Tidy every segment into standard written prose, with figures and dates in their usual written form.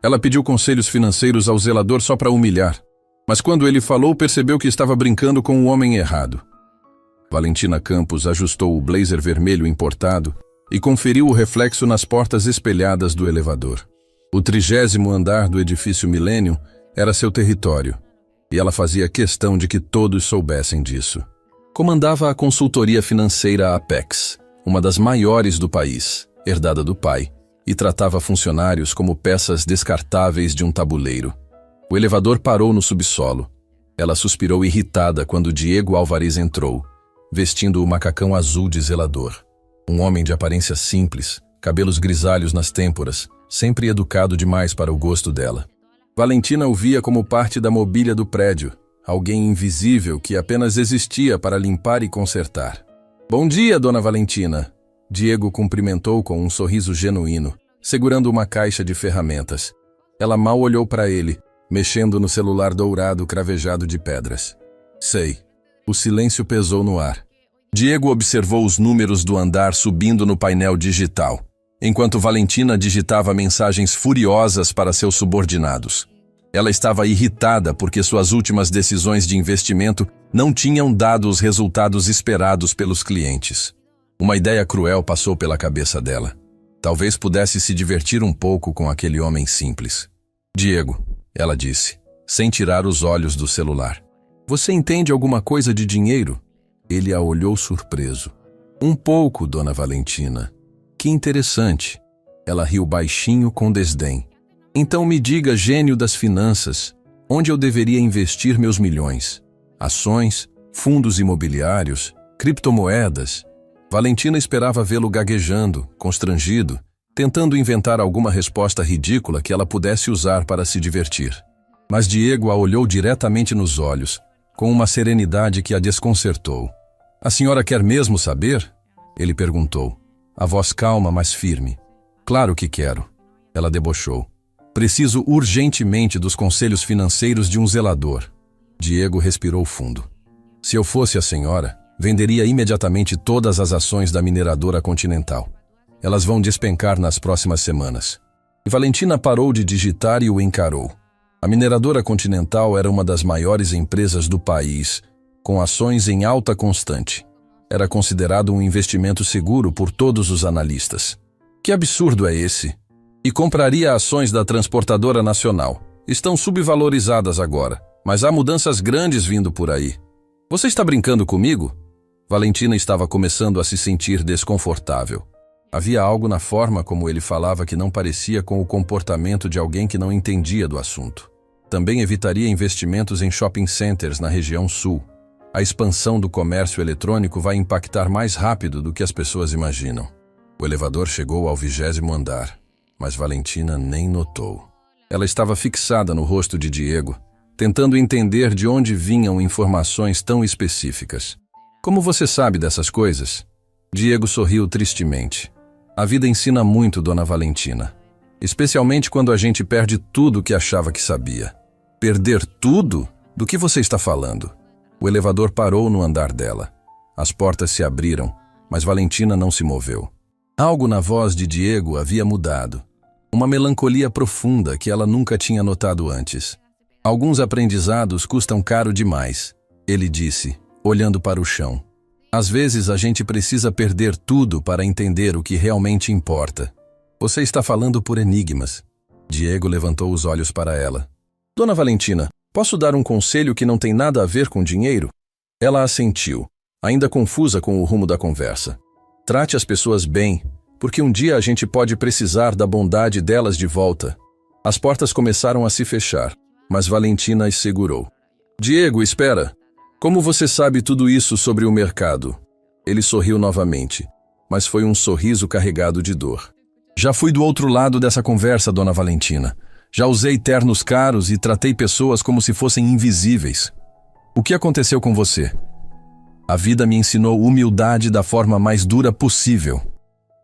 Ela pediu conselhos financeiros ao zelador só para humilhar, mas quando ele falou, percebeu que estava brincando com o homem errado. Valentina Campos ajustou o blazer vermelho importado e conferiu o reflexo nas portas espelhadas do elevador. O 30º andar do edifício Millennium era seu território, e ela fazia questão de que todos soubessem disso. Comandava a consultoria financeira Apex, uma das maiores do país, herdada do pai, e tratava funcionários como peças descartáveis de um tabuleiro. O elevador parou no subsolo. Ela suspirou irritada quando Diego Álvares entrou, vestindo o macacão azul de zelador. Um homem de aparência simples, cabelos grisalhos nas têmporas, sempre educado demais para o gosto dela. Valentina o via como parte da mobília do prédio, alguém invisível que apenas existia para limpar e consertar. "Bom dia, dona Valentina." Diego cumprimentou com um sorriso genuíno, segurando uma caixa de ferramentas. Ela mal olhou para ele, mexendo no celular dourado cravejado de pedras. "Sei." O silêncio pesou no ar. Diego observou os números do andar subindo no painel digital, enquanto Valentina digitava mensagens furiosas para seus subordinados. Ela estava irritada porque suas últimas decisões de investimento não tinham dado os resultados esperados pelos clientes. Uma ideia cruel passou pela cabeça dela. Talvez pudesse se divertir um pouco com aquele homem simples. "Diego," ela disse, sem tirar os olhos do celular. "Você entende alguma coisa de dinheiro?" Ele a olhou surpreso. "Um pouco, dona Valentina." "Que interessante." Ela riu baixinho com desdém. "Então me diga, gênio das finanças, onde eu deveria investir meus milhões? Ações, fundos imobiliários, criptomoedas?" Valentina esperava vê-lo gaguejando, constrangido, tentando inventar alguma resposta ridícula que ela pudesse usar para se divertir. Mas Diego a olhou diretamente nos olhos, com uma serenidade que a desconcertou. "A senhora quer mesmo saber?" Ele perguntou, a voz calma, mas firme. "Claro que quero." Ela debochou. "Preciso urgentemente dos conselhos financeiros de um zelador." Diego respirou fundo. "Se eu fosse a senhora, venderia imediatamente todas as ações da mineradora Continental. Elas vão despencar nas próximas semanas." E Valentina parou de digitar e o encarou. A mineradora Continental era uma das maiores empresas do país, com ações em alta constante. Era considerado um investimento seguro por todos os analistas. "Que absurdo é esse? E compraria ações da Transportadora Nacional. Estão subvalorizadas agora, mas há mudanças grandes vindo por aí." "Você está brincando comigo?" Valentina estava começando a se sentir desconfortável. Havia algo na forma como ele falava que não parecia com o comportamento de alguém que não entendia do assunto. Também evitaria investimentos em shopping centers na região sul. A expansão do comércio eletrônico vai impactar mais rápido do que as pessoas imaginam. O elevador chegou ao 20º andar, mas Valentina nem notou. Ela estava fixada no rosto de Diego, tentando entender de onde vinham informações tão específicas. "Como você sabe dessas coisas?" Diego sorriu tristemente. "A vida ensina muito, dona Valentina. Especialmente quando a gente perde tudo o que achava que sabia." "Perder tudo? Do que você está falando?" O elevador parou no andar dela. As portas se abriram, mas Valentina não se moveu. Algo na voz de Diego havia mudado. Uma melancolia profunda que ela nunca tinha notado antes. "Alguns aprendizados custam caro demais," ele disse, olhando para o chão. "Às vezes a gente precisa perder tudo para entender o que realmente importa." "Você está falando por enigmas." Diego levantou os olhos para ela. "Dona Valentina, posso dar um conselho que não tem nada a ver com dinheiro?" Ela assentiu, ainda confusa com o rumo da conversa. "Trate as pessoas bem, porque um dia a gente pode precisar da bondade delas de volta." As portas começaram a se fechar, mas Valentina as segurou. "Diego, espera. Como você sabe tudo isso sobre o mercado?" Ele sorriu novamente, mas foi um sorriso carregado de dor. "Já fui do outro lado dessa conversa, dona Valentina. Já usei ternos caros e tratei pessoas como se fossem invisíveis." "O que aconteceu com você?" "A vida me ensinou humildade da forma mais dura possível."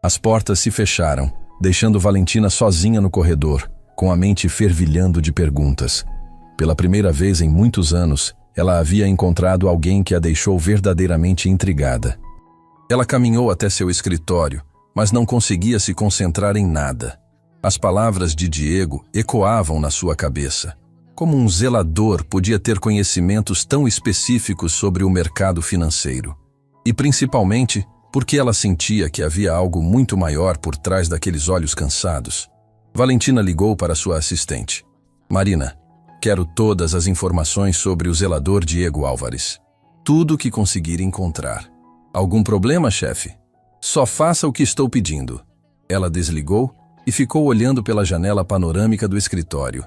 As portas se fecharam, deixando Valentina sozinha no corredor, com a mente fervilhando de perguntas. Pela primeira vez em muitos anos, ela havia encontrado alguém que a deixou verdadeiramente intrigada. Ela caminhou até seu escritório, mas não conseguia se concentrar em nada. As palavras de Diego ecoavam na sua cabeça. Como um zelador podia ter conhecimentos tão específicos sobre o mercado financeiro? E principalmente porque ela sentia que havia algo muito maior por trás daqueles olhos cansados. Valentina ligou para sua assistente. Marina, quero todas as informações sobre o zelador Diego Álvares. Tudo que conseguir encontrar. Algum problema, chefe? Só faça o que estou pedindo. Ela desligou e ficou olhando pela janela panorâmica do escritório.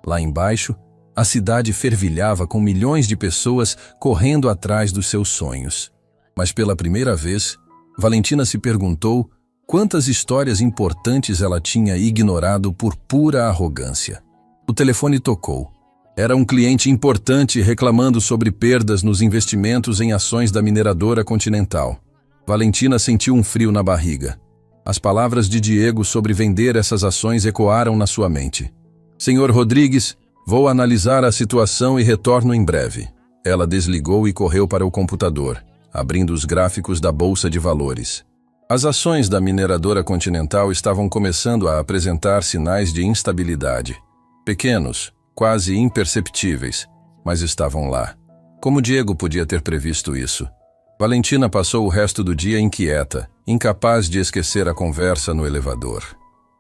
Lá embaixo, a cidade fervilhava com milhões de pessoas correndo atrás dos seus sonhos. Mas pela primeira vez, Valentina se perguntou quantas histórias importantes ela tinha ignorado por pura arrogância. O telefone tocou. Era um cliente importante reclamando sobre perdas nos investimentos em ações da mineradora Continental. Valentina sentiu um frio na barriga. As palavras de Diego sobre vender essas ações ecoaram na sua mente. Senhor Rodrigues, vou analisar a situação e retorno em breve. Ela desligou e correu para o computador, abrindo os gráficos da Bolsa de Valores. As ações da mineradora Continental estavam começando a apresentar sinais de instabilidade. Pequenos, quase imperceptíveis, mas estavam lá. Como Diego podia ter previsto isso? Valentina passou o resto do dia inquieta, incapaz de esquecer a conversa no elevador.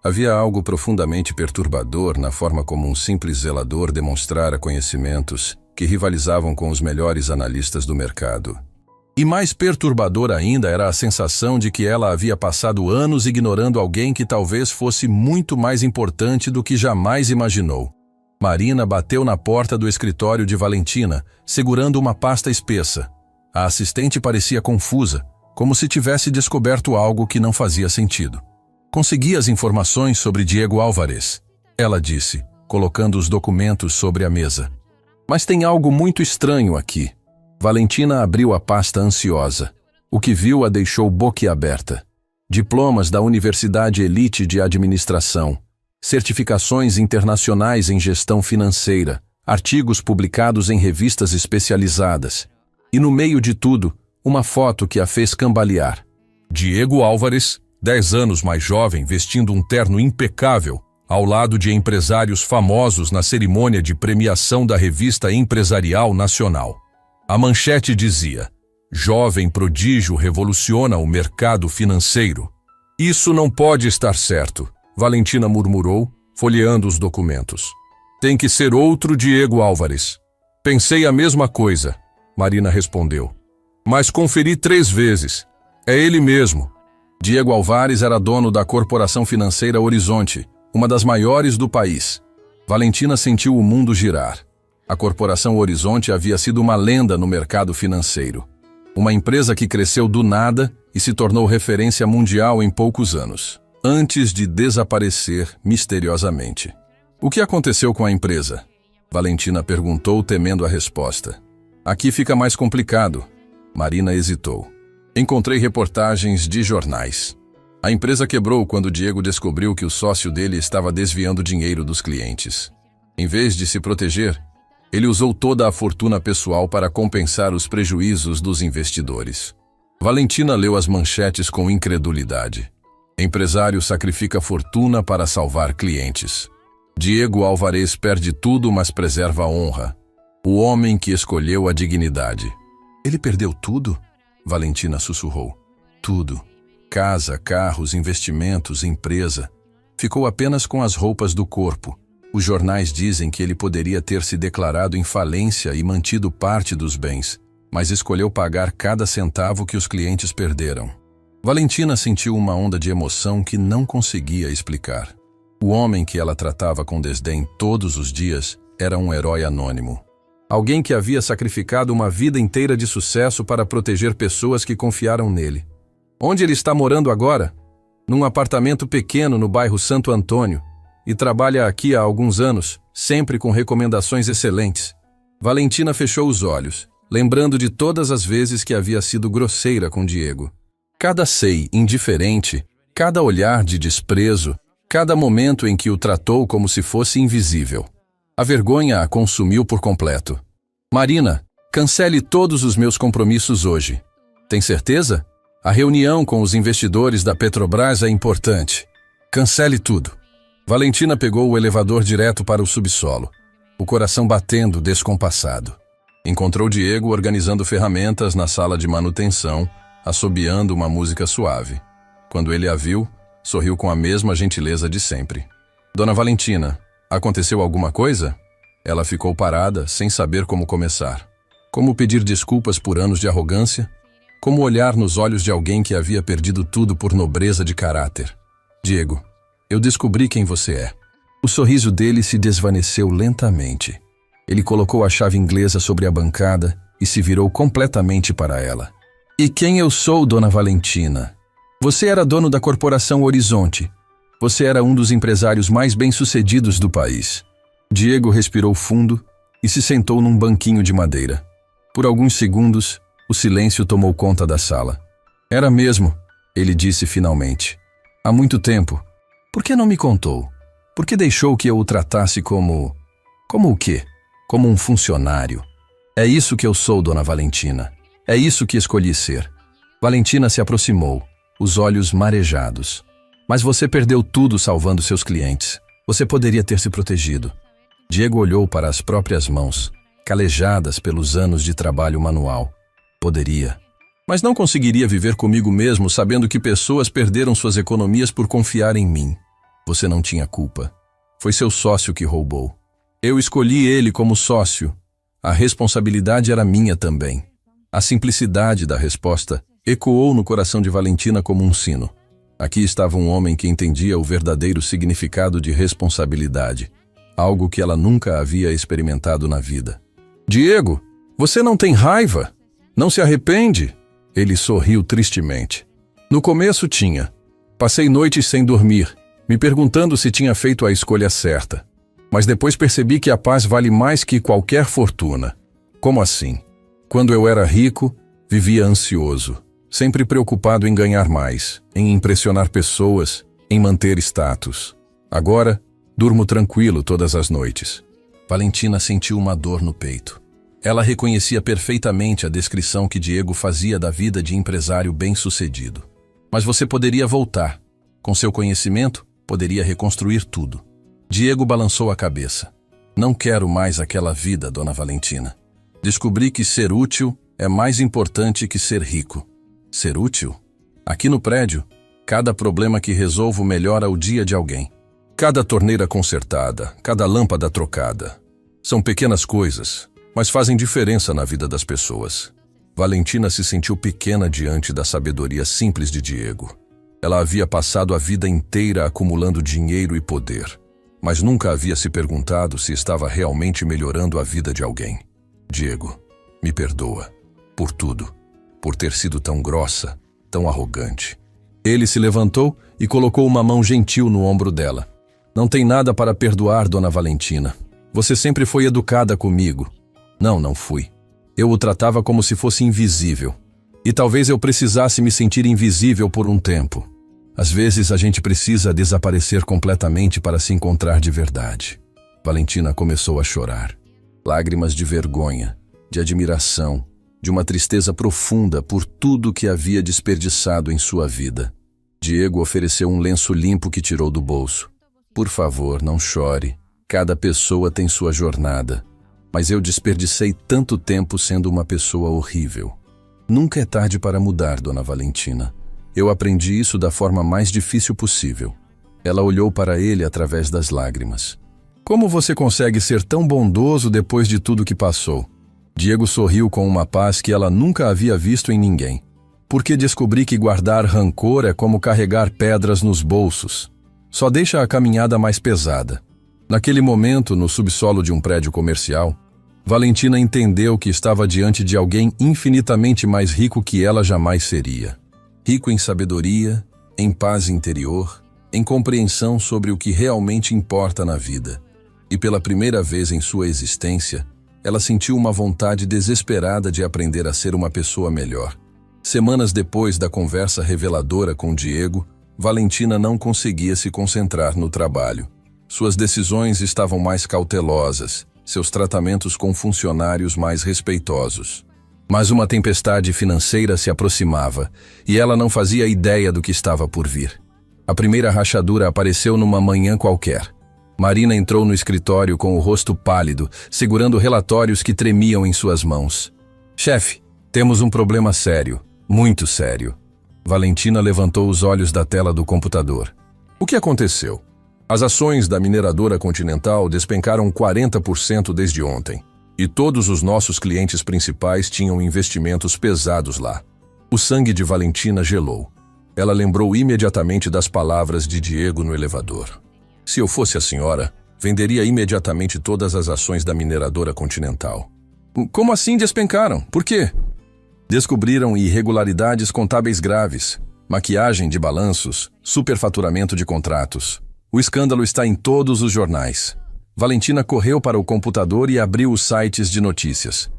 Havia algo profundamente perturbador na forma como um simples zelador demonstrara conhecimentos que rivalizavam com os melhores analistas do mercado. E mais perturbador ainda era a sensação de que ela havia passado anos ignorando alguém que talvez fosse muito mais importante do que jamais imaginou. Marina bateu na porta do escritório de Valentina, segurando uma pasta espessa. A assistente parecia confusa, como se tivesse descoberto algo que não fazia sentido. Consegui as informações sobre Diego Álvares, ela disse, colocando os documentos sobre a mesa. Mas tem algo muito estranho aqui. Valentina abriu a pasta ansiosa. O que viu a deixou boquiaberta. Diplomas da Universidade Elite de Administração, certificações internacionais em gestão financeira, artigos publicados em revistas especializadas. E no meio de tudo, uma foto que a fez cambalear. Diego Álvares, 10 anos mais jovem, vestindo um terno impecável, ao lado de empresários famosos na cerimônia de premiação da Revista Empresarial Nacional. A manchete dizia: "Jovem prodígio revoluciona o mercado financeiro." Isso não pode estar certo, Valentina murmurou, folheando os documentos. Tem que ser outro Diego Álvares. Pensei a mesma coisa, Marina respondeu. Mas conferi 3 vezes. É ele mesmo. Diego Álvares era dono da Corporação Financeira Horizonte, uma das maiores do país. Valentina sentiu o mundo girar. A Corporação Horizonte havia sido uma lenda no mercado financeiro. Uma empresa que cresceu do nada e se tornou referência mundial em poucos anos, antes de desaparecer misteriosamente. O que aconteceu com a empresa? Valentina perguntou, temendo a resposta. Aqui fica mais complicado. Marina hesitou. Encontrei reportagens de jornais. A empresa quebrou quando Diego descobriu que o sócio dele estava desviando dinheiro dos clientes. Em vez de se proteger, ele usou toda a fortuna pessoal para compensar os prejuízos dos investidores. Valentina leu as manchetes com incredulidade. Empresário sacrifica fortuna para salvar clientes. Diego Álvares perde tudo, mas preserva a honra. O homem que escolheu a dignidade. Ele perdeu tudo? Valentina sussurrou. Tudo. Casa, carros, investimentos, empresa. Ficou apenas com as roupas do corpo. Os jornais dizem que ele poderia ter se declarado em falência e mantido parte dos bens, mas escolheu pagar cada centavo que os clientes perderam. Valentina sentiu uma onda de emoção que não conseguia explicar. O homem que ela tratava com desdém todos os dias era um herói anônimo. Alguém que havia sacrificado uma vida inteira de sucesso para proteger pessoas que confiaram nele. Onde ele está morando agora? Num apartamento pequeno no bairro Santo Antônio. E trabalha aqui há alguns anos, sempre com recomendações excelentes. Valentina fechou os olhos, lembrando de todas as vezes que havia sido grosseira com Diego. Cada sei indiferente, cada olhar de desprezo, cada momento em que o tratou como se fosse invisível. A vergonha a consumiu por completo. Marina, cancele todos os meus compromissos hoje. Tem certeza? A reunião com os investidores da Petrobras é importante. Cancele tudo. Valentina pegou o elevador direto para o subsolo, o coração batendo descompassado. Encontrou Diego organizando ferramentas na sala de manutenção, assobiando uma música suave. Quando ele a viu, sorriu com a mesma gentileza de sempre. Dona Valentina, aconteceu alguma coisa? Ela ficou parada, sem saber como começar. Como pedir desculpas por anos de arrogância? Como olhar nos olhos de alguém que havia perdido tudo por nobreza de caráter? Diego, eu descobri quem você é. O sorriso dele se desvaneceu lentamente. Ele colocou a chave inglesa sobre a bancada e se virou completamente para ela. E quem eu sou, Dona Valentina? Você era dono da Corporação Horizonte. Você era um dos empresários mais bem-sucedidos do país. Diego respirou fundo e se sentou num banquinho de madeira. Por alguns segundos, o silêncio tomou conta da sala. Era mesmo, ele disse finalmente. Há muito tempo. Por que não me contou? Por que deixou que eu o tratasse como... Como o quê? Como um funcionário. É isso que eu sou, Dona Valentina. É isso que escolhi ser. Valentina se aproximou, os olhos marejados. Mas você perdeu tudo salvando seus clientes. Você poderia ter se protegido. Diego olhou para as próprias mãos, calejadas pelos anos de trabalho manual. Poderia. Mas não conseguiria viver comigo mesmo sabendo que pessoas perderam suas economias por confiar em mim. Você não tinha culpa. Foi seu sócio que roubou. Eu escolhi ele como sócio. A responsabilidade era minha também. A simplicidade da resposta ecoou no coração de Valentina como um sino. Aqui estava um homem que entendia o verdadeiro significado de responsabilidade, algo que ela nunca havia experimentado na vida. Diego, você não tem raiva? Não se arrepende? Ele sorriu tristemente. No começo tinha. Passei noites sem dormir, me perguntando se tinha feito a escolha certa. Mas depois percebi que a paz vale mais que qualquer fortuna. Como assim? Quando eu era rico, vivia ansioso, sempre preocupado em ganhar mais, em impressionar pessoas, em manter status. Agora, durmo tranquilo todas as noites. Valentina sentiu uma dor no peito. Ela reconhecia perfeitamente a descrição que Diego fazia da vida de empresário bem-sucedido. Mas você poderia voltar. Com seu conhecimento, poderia reconstruir tudo. Diego balançou a cabeça. Não quero mais aquela vida, Dona Valentina. Descobri que ser útil é mais importante que ser rico. Ser útil? Aqui no prédio, cada problema que resolvo melhora o dia de alguém. Cada torneira consertada, cada lâmpada trocada. São pequenas coisas, mas fazem diferença na vida das pessoas. Valentina se sentiu pequena diante da sabedoria simples de Diego. Ela havia passado a vida inteira acumulando dinheiro e poder, mas nunca havia se perguntado se estava realmente melhorando a vida de alguém. Diego, me perdoa. Por tudo. Por ter sido tão grossa, tão arrogante. Ele se levantou e colocou uma mão gentil no ombro dela. Não tem nada para perdoar, Dona Valentina. Você sempre foi educada comigo. Não fui. Eu o tratava como se fosse invisível. E talvez eu precisasse me sentir invisível por um tempo. Às vezes a gente precisa desaparecer completamente para se encontrar de verdade. Valentina começou a chorar. Lágrimas de vergonha, de admiração, de uma tristeza profunda por tudo que havia desperdiçado em sua vida. Diego ofereceu um lenço limpo que tirou do bolso. Por favor, não chore. Cada pessoa tem sua jornada. Mas eu desperdicei tanto tempo sendo uma pessoa horrível. Nunca é tarde para mudar, Dona Valentina. Eu aprendi isso da forma mais difícil possível. Ela olhou para ele através das lágrimas. Como você consegue ser tão bondoso depois de tudo que passou? Diego sorriu com uma paz que ela nunca havia visto em ninguém. Porque descobri que guardar rancor é como carregar pedras nos bolsos. Só deixa a caminhada mais pesada. Naquele momento, no subsolo de um prédio comercial, Valentina entendeu que estava diante de alguém infinitamente mais rico que ela jamais seria. Rico em sabedoria, em paz interior, em compreensão sobre o que realmente importa na vida. E pela primeira vez em sua existência, ela sentiu uma vontade desesperada de aprender a ser uma pessoa melhor. Semanas depois da conversa reveladora com Diego, Valentina não conseguia se concentrar no trabalho. Suas decisões estavam mais cautelosas, seus tratamentos com funcionários mais respeitosos. Mas uma tempestade financeira se aproximava, e ela não fazia ideia do que estava por vir. A primeira rachadura apareceu numa manhã qualquer. Marina entrou no escritório com o rosto pálido, segurando relatórios que tremiam em suas mãos. Chefe, temos um problema sério, muito sério. Valentina levantou os olhos da tela do computador. O que aconteceu? As ações da mineradora Continental despencaram 40% desde ontem. E todos os nossos clientes principais tinham investimentos pesados lá. O sangue de Valentina gelou. Ela lembrou imediatamente das palavras de Diego no elevador. Se eu fosse a senhora, venderia imediatamente todas as ações da mineradora Continental. Como assim despencaram? Por quê? Descobriram irregularidades contábeis graves, maquiagem de balanços, superfaturamento de contratos. O escândalo está em todos os jornais. Valentina correu para o computador e abriu os sites de notícias.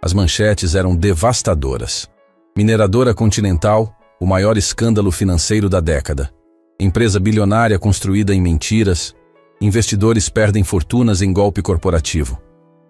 As manchetes eram devastadoras. Mineradora Continental, o maior escândalo financeiro da década. Empresa bilionária construída em mentiras. Investidores perdem fortunas em golpe corporativo.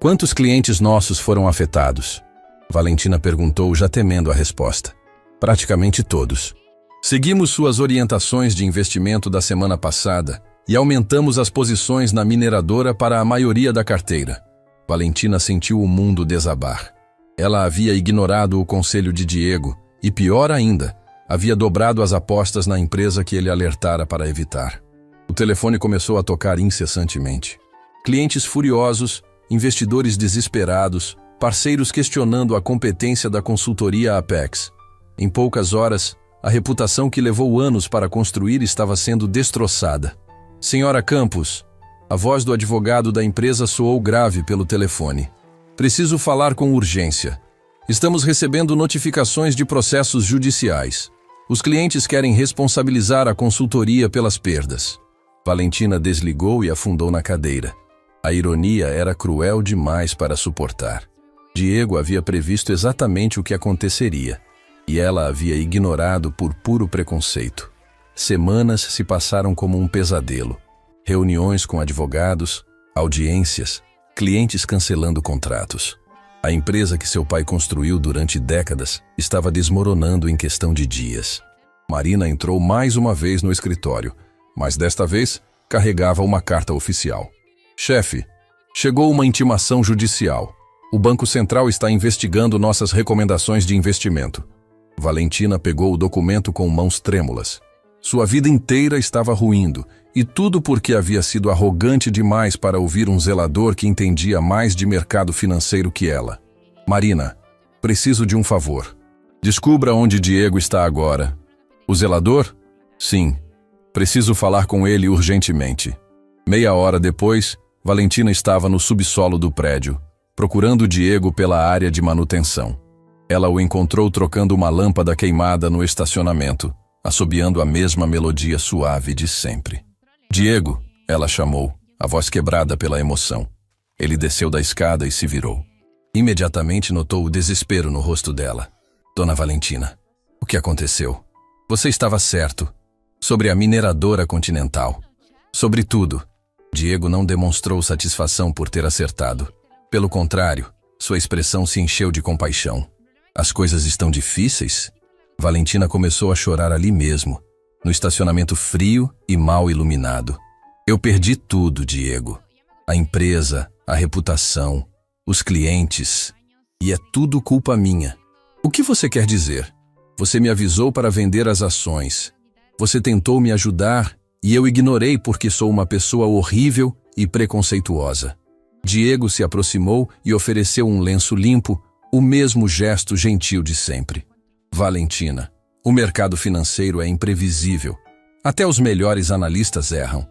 Quantos clientes nossos foram afetados? Valentina perguntou, já temendo a resposta. Praticamente todos. Seguimos suas orientações de investimento da semana passada e aumentamos as posições na mineradora para a maioria da carteira. Valentina sentiu o mundo desabar. Ela havia ignorado o conselho de Diego e, pior ainda, havia dobrado as apostas na empresa que ele alertara para evitar. O telefone começou a tocar incessantemente. Clientes furiosos, investidores desesperados, parceiros questionando a competência da consultoria Apex. Em poucas horas, a reputação que levou anos para construir estava sendo destroçada. Senhora Campos, a voz do advogado da empresa soou grave pelo telefone. Preciso falar com urgência. Estamos recebendo notificações de processos judiciais. Os clientes querem responsabilizar a consultoria pelas perdas. Valentina desligou e afundou na cadeira. A ironia era cruel demais para suportar. Diego havia previsto exatamente o que aconteceria, e ela havia ignorado por puro preconceito. Semanas se passaram como um pesadelo. Reuniões com advogados, audiências, clientes cancelando contratos. A empresa que seu pai construiu durante décadas estava desmoronando em questão de dias. Marina entrou mais uma vez no escritório, mas desta vez carregava uma carta oficial. Chefe, chegou uma intimação judicial. O Banco Central está investigando nossas recomendações de investimento. Valentina pegou o documento com mãos trêmulas. Sua vida inteira estava ruindo, e tudo porque havia sido arrogante demais para ouvir um zelador que entendia mais de mercado financeiro que ela. Marina, preciso de um favor. Descubra onde Diego está agora. O zelador? Sim. Preciso falar com ele urgentemente. Meia hora depois, Valentina estava no subsolo do prédio, procurando Diego pela área de manutenção. Ela o encontrou trocando uma lâmpada queimada no estacionamento, assobiando a mesma melodia suave de sempre. Diego, ela chamou, a voz quebrada pela emoção. Ele desceu da escada e se virou. Imediatamente notou o desespero no rosto dela. Dona Valentina, o que aconteceu? Você estava certo. Sobre a mineradora Continental. Sobre tudo. Diego não demonstrou satisfação por ter acertado. Pelo contrário, sua expressão se encheu de compaixão. As coisas estão difíceis? Valentina começou a chorar ali mesmo, no estacionamento frio e mal iluminado. Eu perdi tudo, Diego. A empresa, a reputação, os clientes. E é tudo culpa minha. O que você quer dizer? Você me avisou para vender as ações. Você tentou me ajudar e eu ignorei porque sou uma pessoa horrível e preconceituosa. Diego se aproximou e ofereceu um lenço limpo, o mesmo gesto gentil de sempre. Valentina, o mercado financeiro é imprevisível. Até os melhores analistas erram.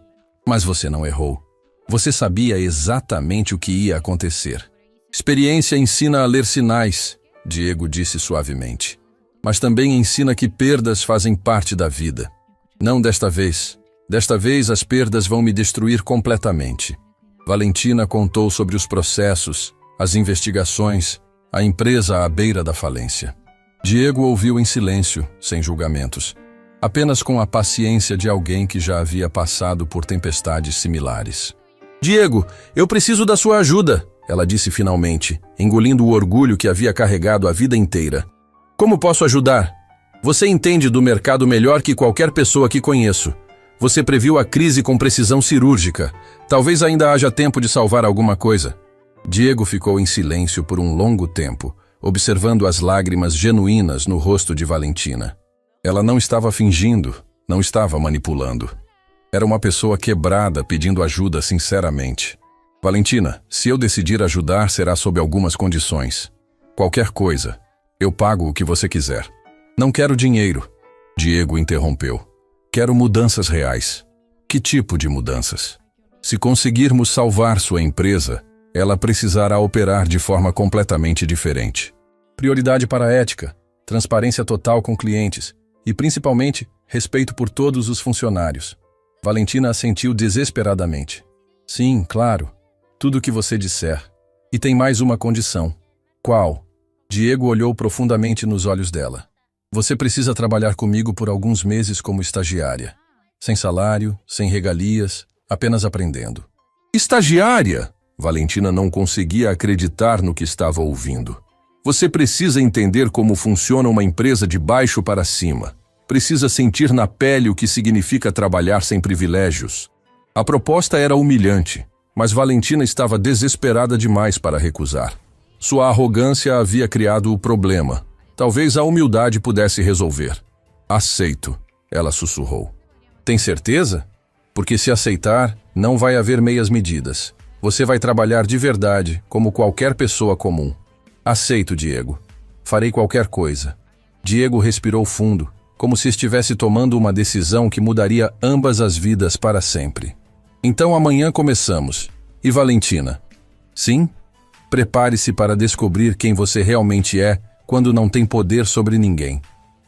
Mas você não errou. Você sabia exatamente o que ia acontecer. Experiência ensina a ler sinais, Diego disse suavemente. Mas também ensina que perdas fazem parte da vida. Não desta vez. Desta vez as perdas vão me destruir completamente. Valentina contou sobre os processos, as investigações, a empresa à beira da falência. Diego ouviu em silêncio, sem julgamentos, apenas com a paciência de alguém que já havia passado por tempestades similares. Diego, eu preciso da sua ajuda, ela disse finalmente, engolindo o orgulho que havia carregado a vida inteira. Como posso ajudar? Você entende do mercado melhor que qualquer pessoa que conheço. Você previu a crise com precisão cirúrgica. Talvez ainda haja tempo de salvar alguma coisa. Diego ficou em silêncio por um longo tempo, observando as lágrimas genuínas no rosto de Valentina. Ela não estava fingindo, não estava manipulando. Era uma pessoa quebrada pedindo ajuda sinceramente. Valentina, se eu decidir ajudar, será sob algumas condições. Qualquer coisa. Eu pago o que você quiser. Não quero dinheiro. Diego interrompeu. Quero mudanças reais. Que tipo de mudanças? Se conseguirmos salvar sua empresa, ela precisará operar de forma completamente diferente. Prioridade para a ética, transparência total com clientes e, principalmente, respeito por todos os funcionários. Valentina assentiu desesperadamente. Sim, claro. Tudo o que você disser. E tem mais uma condição. Qual? Diego olhou profundamente nos olhos dela. Você precisa trabalhar comigo por alguns meses como estagiária. Sem salário, sem regalias, apenas aprendendo. Estagiária? Valentina não conseguia acreditar no que estava ouvindo. Você precisa entender como funciona uma empresa de baixo para cima. Precisa sentir na pele o que significa trabalhar sem privilégios. A proposta era humilhante, mas Valentina estava desesperada demais para recusar. Sua arrogância havia criado o problema. Talvez a humildade pudesse resolver. Aceito, ela sussurrou. Tem certeza? Porque se aceitar, não vai haver meias medidas. Você vai trabalhar de verdade, como qualquer pessoa comum. Aceito, Diego. Farei qualquer coisa. Diego respirou fundo, como se estivesse tomando uma decisão que mudaria ambas as vidas para sempre. Então amanhã começamos. E Valentina? Sim? Prepare-se para descobrir quem você realmente é quando não tem poder sobre ninguém.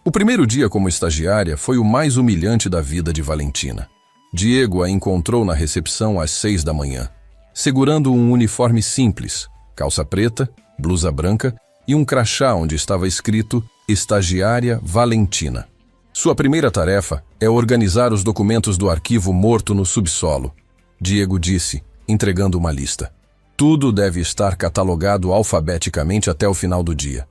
O primeiro dia como estagiária foi o mais humilhante da vida de Valentina. Diego a encontrou na recepção às 6 da manhã, segurando um uniforme simples, calça preta, blusa branca e um crachá onde estava escrito Estagiária Valentina. Sua primeira tarefa é organizar os documentos do arquivo morto no subsolo. Diego disse, entregando uma lista. Tudo deve estar catalogado alfabeticamente até o final do dia.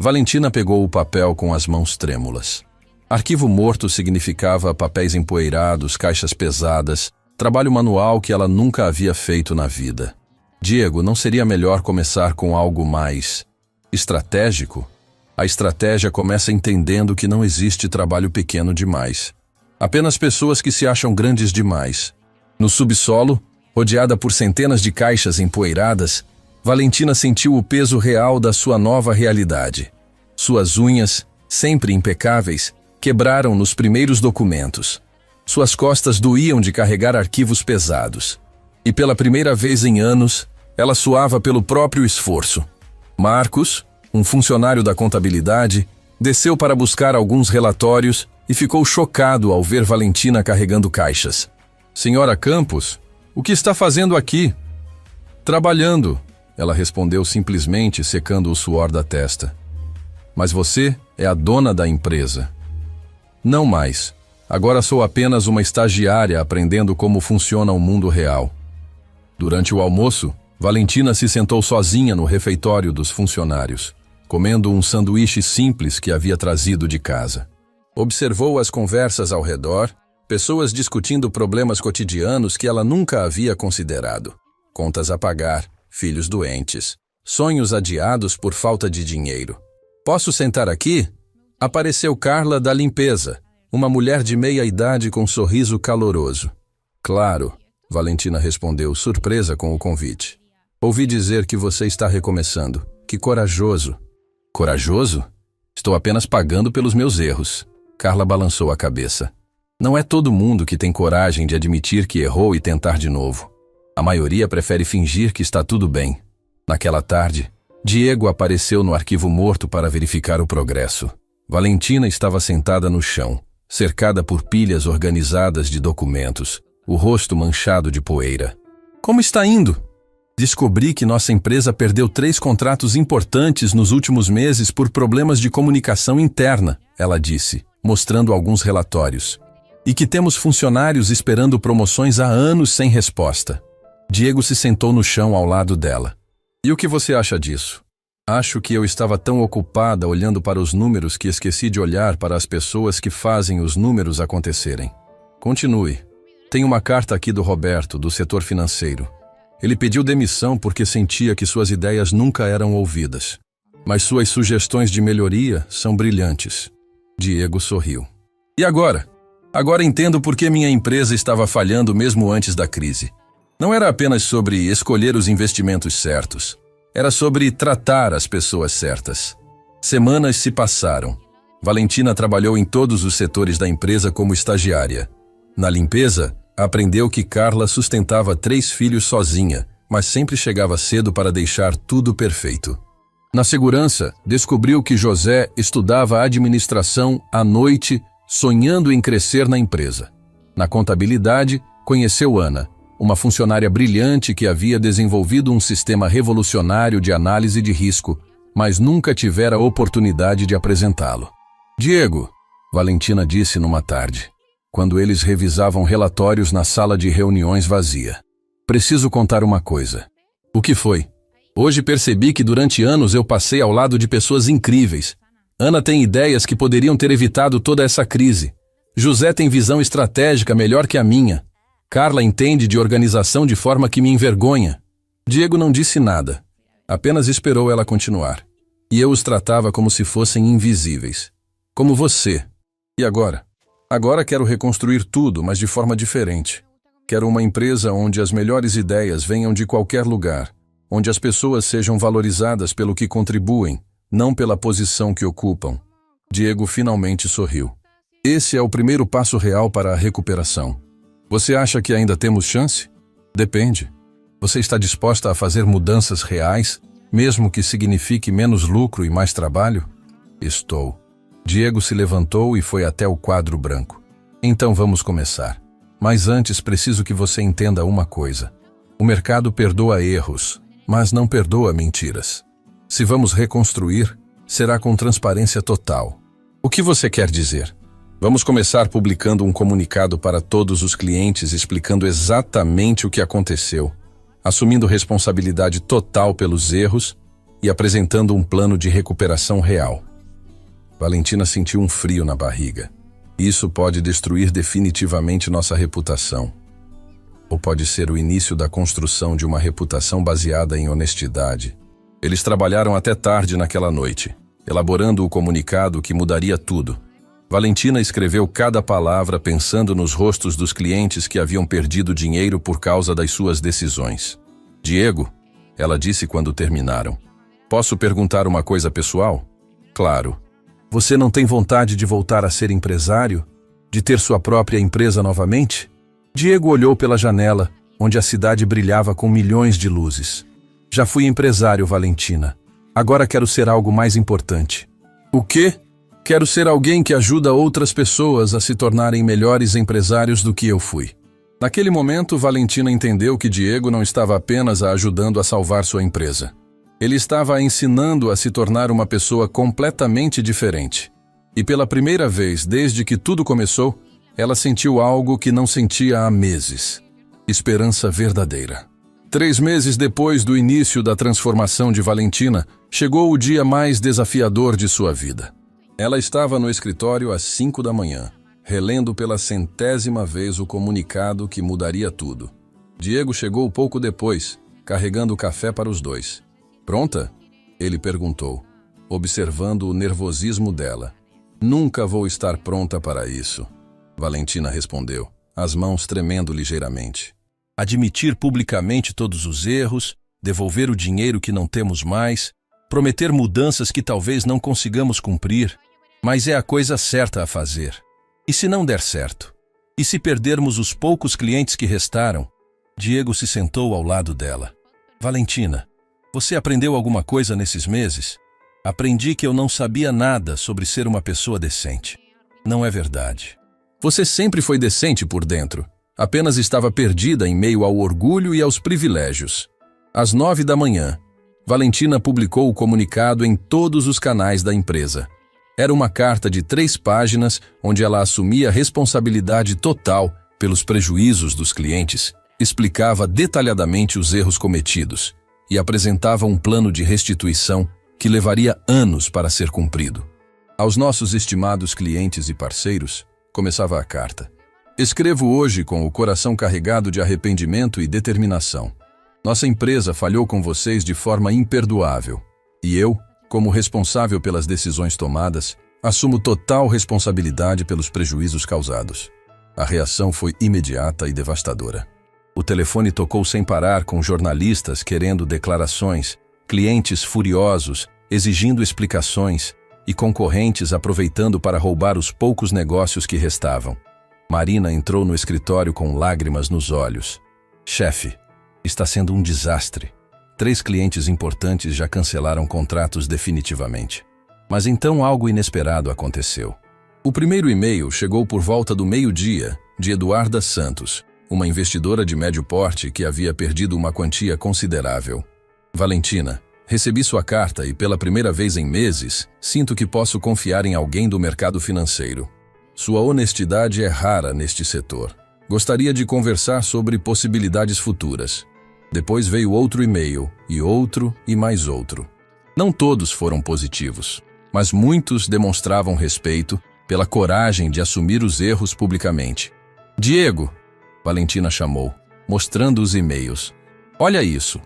Valentina pegou o papel com as mãos trêmulas. Arquivo morto significava papéis empoeirados, caixas pesadas, trabalho manual que ela nunca havia feito na vida. Diego, não seria melhor começar com algo mais estratégico? A estratégia começa entendendo que não existe trabalho pequeno demais. Apenas pessoas que se acham grandes demais. No subsolo, rodeada por centenas de caixas empoeiradas, Valentina sentiu o peso real da sua nova realidade. Suas unhas, sempre impecáveis, quebraram nos primeiros documentos. Suas costas doíam de carregar arquivos pesados. E pela primeira vez em anos, ela suava pelo próprio esforço. Marcos, um funcionário da contabilidade, desceu para buscar alguns relatórios e ficou chocado ao ver Valentina carregando caixas. Senhora Campos, o que está fazendo aqui? Trabalhando, ela respondeu simplesmente, secando o suor da testa. Mas você é a dona da empresa. Não mais. Agora sou apenas uma estagiária aprendendo como funciona o mundo real. Durante o almoço, Valentina se sentou sozinha no refeitório dos funcionários, comendo um sanduíche simples que havia trazido de casa. Observou as conversas ao redor, pessoas discutindo problemas cotidianos que ela nunca havia considerado. Contas a pagar, filhos doentes, sonhos adiados por falta de dinheiro. Posso sentar aqui? Apareceu Carla da limpeza, uma mulher de meia idade com um sorriso caloroso. Claro, Valentina respondeu, surpresa com o convite. Ouvi dizer que você está recomeçando. Que corajoso. Corajoso? Estou apenas pagando pelos meus erros. Carla balançou a cabeça. Não é todo mundo que tem coragem de admitir que errou e tentar de novo. A maioria prefere fingir que está tudo bem. Naquela tarde, Diego apareceu no arquivo morto para verificar o progresso. Valentina estava sentada no chão, cercada por pilhas organizadas de documentos, o rosto manchado de poeira. Como está indo? Descobri que nossa empresa perdeu 3 contratos importantes nos últimos meses por problemas de comunicação interna, ela disse, mostrando alguns relatórios. E que temos funcionários esperando promoções há anos sem resposta. Diego se sentou no chão ao lado dela. E o que você acha disso? Acho que eu estava tão ocupada olhando para os números que esqueci de olhar para as pessoas que fazem os números acontecerem. Continue. Tem uma carta aqui do Roberto, do setor financeiro. Ele pediu demissão porque sentia que suas ideias nunca eram ouvidas. Mas suas sugestões de melhoria são brilhantes. Diego sorriu. E agora? Agora entendo por que minha empresa estava falhando mesmo antes da crise. Não era apenas sobre escolher os investimentos certos. Era sobre tratar as pessoas certas. Semanas se passaram. Valentina trabalhou em todos os setores da empresa como estagiária. Na limpeza, aprendeu que Carla sustentava 3 filhos sozinha, mas sempre chegava cedo para deixar tudo perfeito. Na segurança, descobriu que José estudava administração à noite, sonhando em crescer na empresa. Na contabilidade, conheceu Ana, uma funcionária brilhante que havia desenvolvido um sistema revolucionário de análise de risco, mas nunca tivera oportunidade de apresentá-lo. Diego, Valentina disse numa tarde, quando eles revisavam relatórios na sala de reuniões vazia. Preciso contar uma coisa. O que foi? Hoje percebi que durante anos eu passei ao lado de pessoas incríveis. Ana tem ideias que poderiam ter evitado toda essa crise. José tem visão estratégica melhor que a minha. Carla entende de organização de forma que me envergonha. Diego não disse nada. Apenas esperou ela continuar. E eu os tratava como se fossem invisíveis. Como você. E agora? Agora quero reconstruir tudo, mas de forma diferente. Quero uma empresa onde as melhores ideias venham de qualquer lugar, onde as pessoas sejam valorizadas pelo que contribuem, não pela posição que ocupam. Diego finalmente sorriu. Esse é o primeiro passo real para a recuperação. Você acha que ainda temos chance? Depende. Você está disposta a fazer mudanças reais, mesmo que signifique menos lucro e mais trabalho? Estou. Diego se levantou e foi até o quadro branco. Então vamos começar. Mas antes preciso que você entenda uma coisa. O mercado perdoa erros, mas não perdoa mentiras. Se vamos reconstruir, será com transparência total. O que você quer dizer? Vamos começar publicando um comunicado para todos os clientes explicando exatamente o que aconteceu, assumindo responsabilidade total pelos erros e apresentando um plano de recuperação real. Valentina sentiu um frio na barriga. Isso pode destruir definitivamente nossa reputação. Ou pode ser o início da construção de uma reputação baseada em honestidade. Eles trabalharam até tarde naquela noite, elaborando o comunicado que mudaria tudo. Valentina escreveu cada palavra pensando nos rostos dos clientes que haviam perdido dinheiro por causa das suas decisões. Diego, ela disse quando terminaram. Posso perguntar uma coisa pessoal? Claro. Você não tem vontade de voltar a ser empresário? De ter sua própria empresa novamente? Diego olhou pela janela, onde a cidade brilhava com milhões de luzes. Já fui empresário, Valentina. Agora quero ser algo mais importante. O quê? Quero ser alguém que ajuda outras pessoas a se tornarem melhores empresários do que eu fui. Naquele momento, Valentina entendeu que Diego não estava apenas a ajudando a salvar sua empresa. Ele estava a ensinando a se tornar uma pessoa completamente diferente. E pela primeira vez desde que tudo começou, ela sentiu algo que não sentia há meses. Esperança verdadeira. 3 meses depois do início da transformação de Valentina, chegou o dia mais desafiador de sua vida. Ela estava no escritório às 5 da manhã, relendo pela 100ª vez o comunicado que mudaria tudo. Diego chegou pouco depois, carregando café para os dois. Pronta? Ele perguntou, observando o nervosismo dela. Nunca vou estar pronta para isso, Valentina respondeu, as mãos tremendo ligeiramente. Admitir publicamente todos os erros, devolver o dinheiro que não temos mais, prometer mudanças que talvez não consigamos cumprir, mas é a coisa certa a fazer. E se não der certo? E se perdermos os poucos clientes que restaram? Diego se sentou ao lado dela. Valentina, você aprendeu alguma coisa nesses meses? Aprendi que eu não sabia nada sobre ser uma pessoa decente. Não é verdade. Você sempre foi decente por dentro. Apenas estava perdida em meio ao orgulho e aos privilégios. Às 9 da manhã, Valentina publicou o comunicado em todos os canais da empresa. Era uma carta de 3 páginas onde ela assumia responsabilidade total pelos prejuízos dos clientes, explicava detalhadamente os erros cometidos e apresentava um plano de restituição que levaria anos para ser cumprido. Aos nossos estimados clientes e parceiros, começava a carta. Escrevo hoje com o coração carregado de arrependimento e determinação. Nossa empresa falhou com vocês de forma imperdoável. E eu, como responsável pelas decisões tomadas, assumo total responsabilidade pelos prejuízos causados. A reação foi imediata e devastadora. O telefone tocou sem parar, com jornalistas querendo declarações, clientes furiosos exigindo explicações e concorrentes aproveitando para roubar os poucos negócios que restavam. Marina entrou no escritório com lágrimas nos olhos. Chefe, está sendo um desastre. 3 clientes importantes já cancelaram contratos definitivamente. Mas então algo inesperado aconteceu. O primeiro e-mail chegou por volta do meio-dia, de Eduarda Santos, uma investidora de médio porte que havia perdido uma quantia considerável. Valentina, recebi sua carta e pela primeira vez em meses, sinto que posso confiar em alguém do mercado financeiro. Sua honestidade é rara neste setor. Gostaria de conversar sobre possibilidades futuras. Depois veio outro e-mail, e mais outro. Não todos foram positivos, mas muitos demonstravam respeito pela coragem de assumir os erros publicamente. Diego, Valentina chamou, mostrando os e-mails. Olha isso.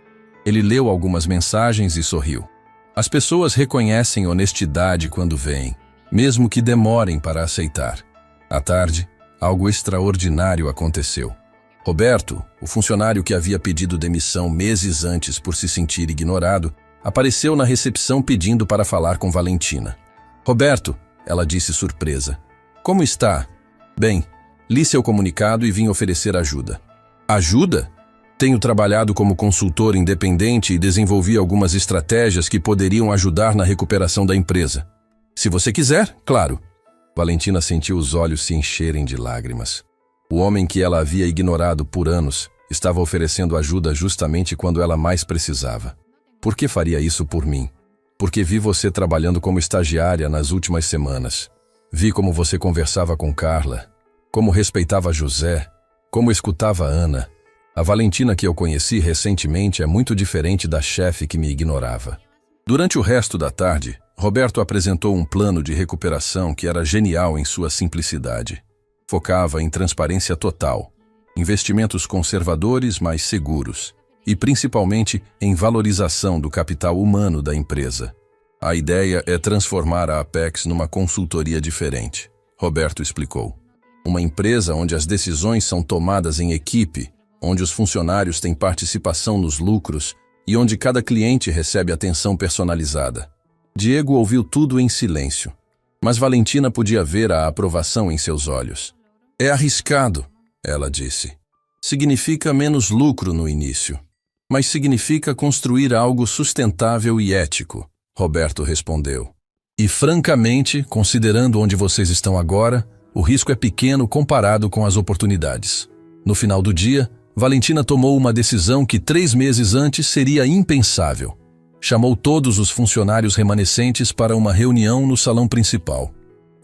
Ele leu algumas mensagens e sorriu. As pessoas reconhecem honestidade quando veem, mesmo que demorem para aceitar. À tarde, algo extraordinário aconteceu. Roberto, o funcionário que havia pedido demissão meses antes por se sentir ignorado, apareceu na recepção pedindo para falar com Valentina. Roberto, ela disse surpresa. Como está? Bem, li seu comunicado e vim oferecer ajuda. Ajuda? Tenho trabalhado como consultor independente e desenvolvi algumas estratégias que poderiam ajudar na recuperação da empresa. Se você quiser, claro. Valentina sentiu os olhos se encherem de lágrimas. O homem que ela havia ignorado por anos estava oferecendo ajuda justamente quando ela mais precisava. Por que faria isso por mim? Porque vi você trabalhando como estagiária nas últimas semanas. Vi como você conversava com Carla, como respeitava José, como escutava Ana. A Valentina que eu conheci recentemente é muito diferente da chefe que me ignorava. Durante o resto da tarde, Roberto apresentou um plano de recuperação que era genial em sua simplicidade. Focava em transparência total, investimentos conservadores, mas seguros, e principalmente em valorização do capital humano da empresa. A ideia é transformar a Apex numa consultoria diferente, Roberto explicou. Uma empresa onde as decisões são tomadas em equipe, onde os funcionários têm participação nos lucros e onde cada cliente recebe atenção personalizada. Diego ouviu tudo em silêncio, mas Valentina podia ver a aprovação em seus olhos. É arriscado, ela disse. Significa menos lucro no início, mas significa construir algo sustentável e ético, Roberto respondeu. E francamente, considerando onde vocês estão agora, o risco é pequeno comparado com as oportunidades. No final do dia, Valentina tomou uma decisão que 3 meses antes seria impensável. Chamou todos os funcionários remanescentes para uma reunião no salão principal.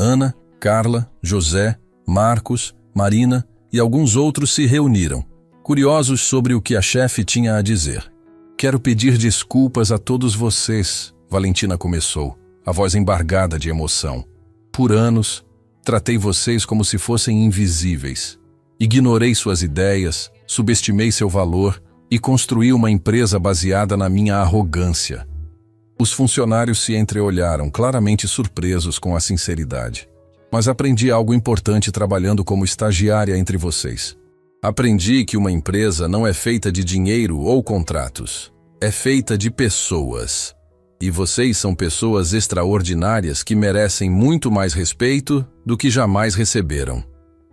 Ana, Carla, José, Marcos, Marina e alguns outros se reuniram, curiosos sobre o que a chefe tinha a dizer. Quero pedir desculpas a todos vocês, Valentina começou, a voz embargada de emoção. Por anos, tratei vocês como se fossem invisíveis. Ignorei suas ideias, subestimei seu valor e construí uma empresa baseada na minha arrogância. Os funcionários se entreolharam, claramente surpresos com a sinceridade. Mas aprendi algo importante trabalhando como estagiária entre vocês. Aprendi que uma empresa não é feita de dinheiro ou contratos. É feita de pessoas. E vocês são pessoas extraordinárias que merecem muito mais respeito do que jamais receberam.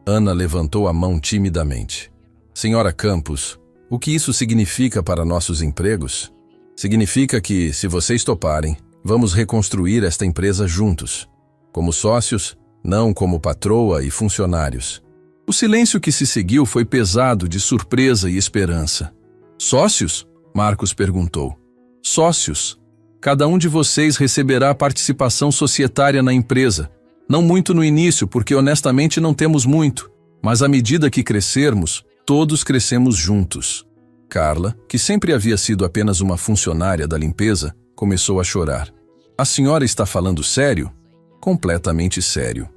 Ana levantou a mão timidamente. Senhora Campos, o que isso significa para nossos empregos? Significa que, se vocês toparem, vamos reconstruir esta empresa juntos. Como sócios, não como patroa e funcionários. O silêncio que se seguiu foi pesado de surpresa e esperança. Sócios? Marcos perguntou. Sócios. Cada um de vocês receberá participação societária na empresa. Não muito no início, porque honestamente não temos muito. Mas à medida que crescermos, todos crescemos juntos. Carla, que sempre havia sido apenas uma funcionária da limpeza, começou a chorar. A senhora está falando sério? Completamente sério.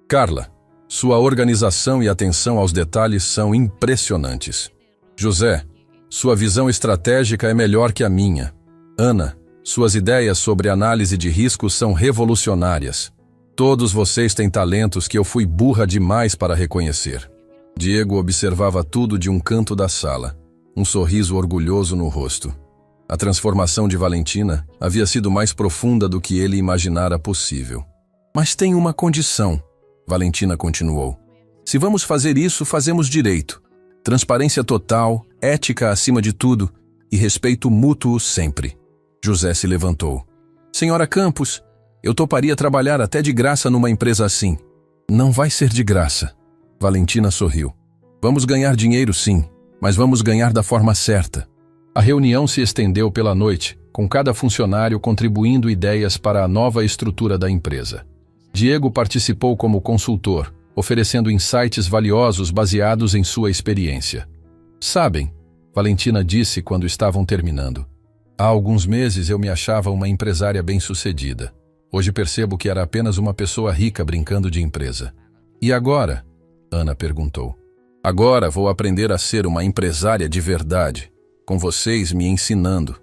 Carla, sua organização e atenção aos detalhes são impressionantes. José, sua visão estratégica é melhor que a minha. Ana, suas ideias sobre análise de riscos são revolucionárias. Todos vocês têm talentos que eu fui burra demais para reconhecer. Diego observava tudo de um canto da sala, um sorriso orgulhoso no rosto. A transformação de Valentina havia sido mais profunda do que ele imaginara possível. Mas tem uma condição, Valentina continuou. Se vamos fazer isso, fazemos direito. Transparência total, ética acima de tudo e respeito mútuo sempre. José se levantou. Senhora Campos, eu toparia trabalhar até de graça numa empresa assim. Não vai ser de graça. Valentina sorriu. Vamos ganhar dinheiro sim, mas vamos ganhar da forma certa. A reunião se estendeu pela noite, com cada funcionário contribuindo ideias para a nova estrutura da empresa. Diego participou como consultor, oferecendo insights valiosos baseados em sua experiência. Sabem, Valentina disse quando estavam terminando. Há alguns meses eu me achava uma empresária bem-sucedida. Hoje percebo que era apenas uma pessoa rica brincando de empresa. E agora? Ana perguntou. Agora vou aprender a ser uma empresária de verdade, com vocês me ensinando.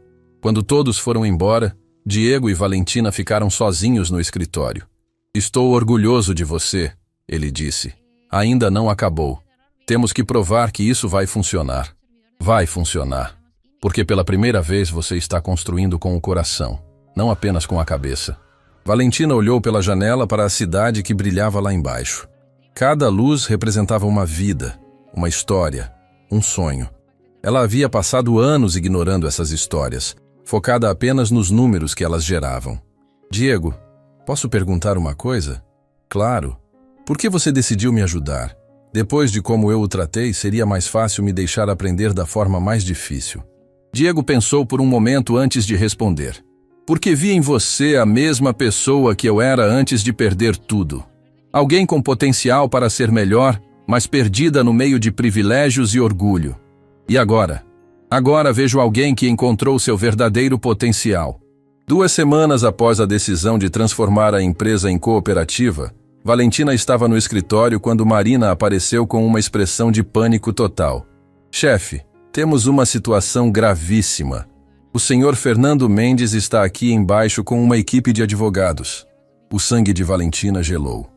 Quando todos foram embora, Diego e Valentina ficaram sozinhos no escritório. Estou orgulhoso de você, ele disse. Ainda não acabou. Temos que provar que isso vai funcionar. Vai funcionar. Porque pela primeira vez você está construindo com o coração, não apenas com a cabeça. Valentina olhou pela janela para a cidade que brilhava lá embaixo. Cada luz representava uma vida, uma história, um sonho. Ela havia passado anos ignorando essas histórias, focada apenas nos números que elas geravam. Diego, posso perguntar uma coisa? Claro. Por que você decidiu me ajudar? Depois de como eu o tratei, seria mais fácil me deixar aprender da forma mais difícil. Diego pensou por um momento antes de responder. Porque vi em você a mesma pessoa que eu era antes de perder tudo. Alguém com potencial para ser melhor, mas perdida no meio de privilégios e orgulho. E agora? Agora vejo alguém que encontrou seu verdadeiro potencial. 2 semanas após a decisão de transformar a empresa em cooperativa, Valentina estava no escritório quando Marina apareceu com uma expressão de pânico total. Chefe, temos uma situação gravíssima. O senhor Fernando Mendes está aqui embaixo com uma equipe de advogados. O sangue de Valentina gelou.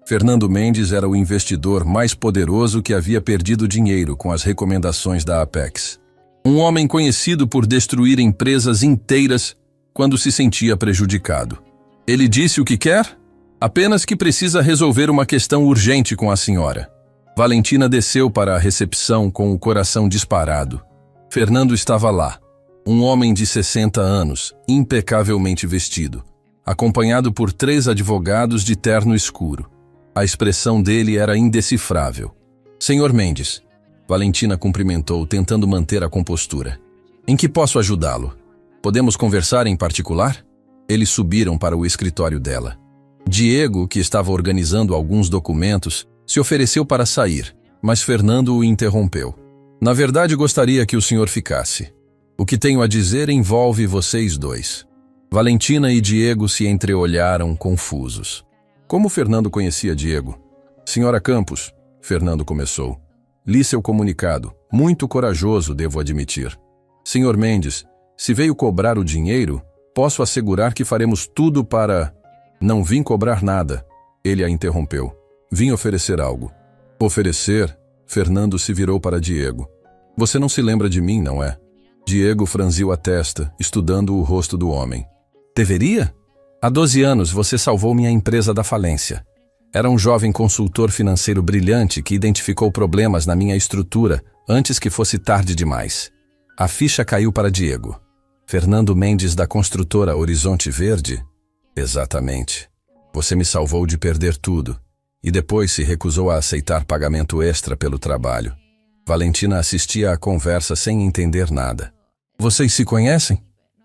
Fernando Mendes era o investidor mais poderoso que havia perdido dinheiro com as recomendações da Apex. Um homem conhecido por destruir empresas inteiras quando se sentia prejudicado. Ele disse o que quer? Apenas que precisa resolver uma questão urgente com a senhora. Valentina desceu para a recepção com o coração disparado. Fernando estava lá, um homem de 60 anos, impecavelmente vestido, acompanhado por 3 advogados de terno escuro. A expressão dele era indecifrável. Senhor Mendes, Valentina cumprimentou, tentando manter a compostura. Em que posso ajudá-lo? Podemos conversar em particular? Eles subiram para o escritório dela. Diego, que estava organizando alguns documentos, se ofereceu para sair, mas Fernando o interrompeu. Na verdade, gostaria que o senhor ficasse. O que tenho a dizer envolve vocês dois. Valentina e Diego se entreolharam confusos. Como Fernando conhecia Diego? Senhora Campos, Fernando começou. Li seu comunicado, muito corajoso, devo admitir. Senhor Mendes, se veio cobrar o dinheiro, posso assegurar que faremos tudo para... Não vim cobrar nada, ele a interrompeu. Vim oferecer algo. Oferecer? Fernando se virou para Diego. Você não se lembra de mim, não é? Diego franziu a testa, estudando o rosto do homem. Deveria? Há 12 anos você salvou minha empresa da falência. Era um jovem consultor financeiro brilhante que identificou problemas na minha estrutura antes que fosse tarde demais. A ficha caiu para Diego. Fernando Mendes da construtora Horizonte Verde? Exatamente. Você me salvou de perder tudo e depois se recusou a aceitar pagamento extra pelo trabalho. Valentina assistia à conversa sem entender nada. Vocês se conhecem?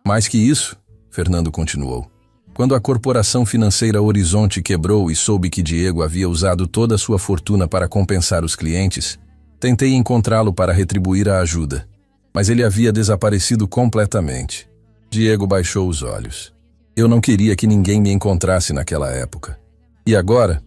Mais que isso, Fernando continuou. Quando a corporação financeira Horizonte quebrou e soube que Diego havia usado toda a sua fortuna para compensar os clientes, tentei encontrá-lo para retribuir a ajuda, mas ele havia desaparecido completamente. Diego baixou os olhos. Eu não queria que ninguém me encontrasse naquela época. E agora?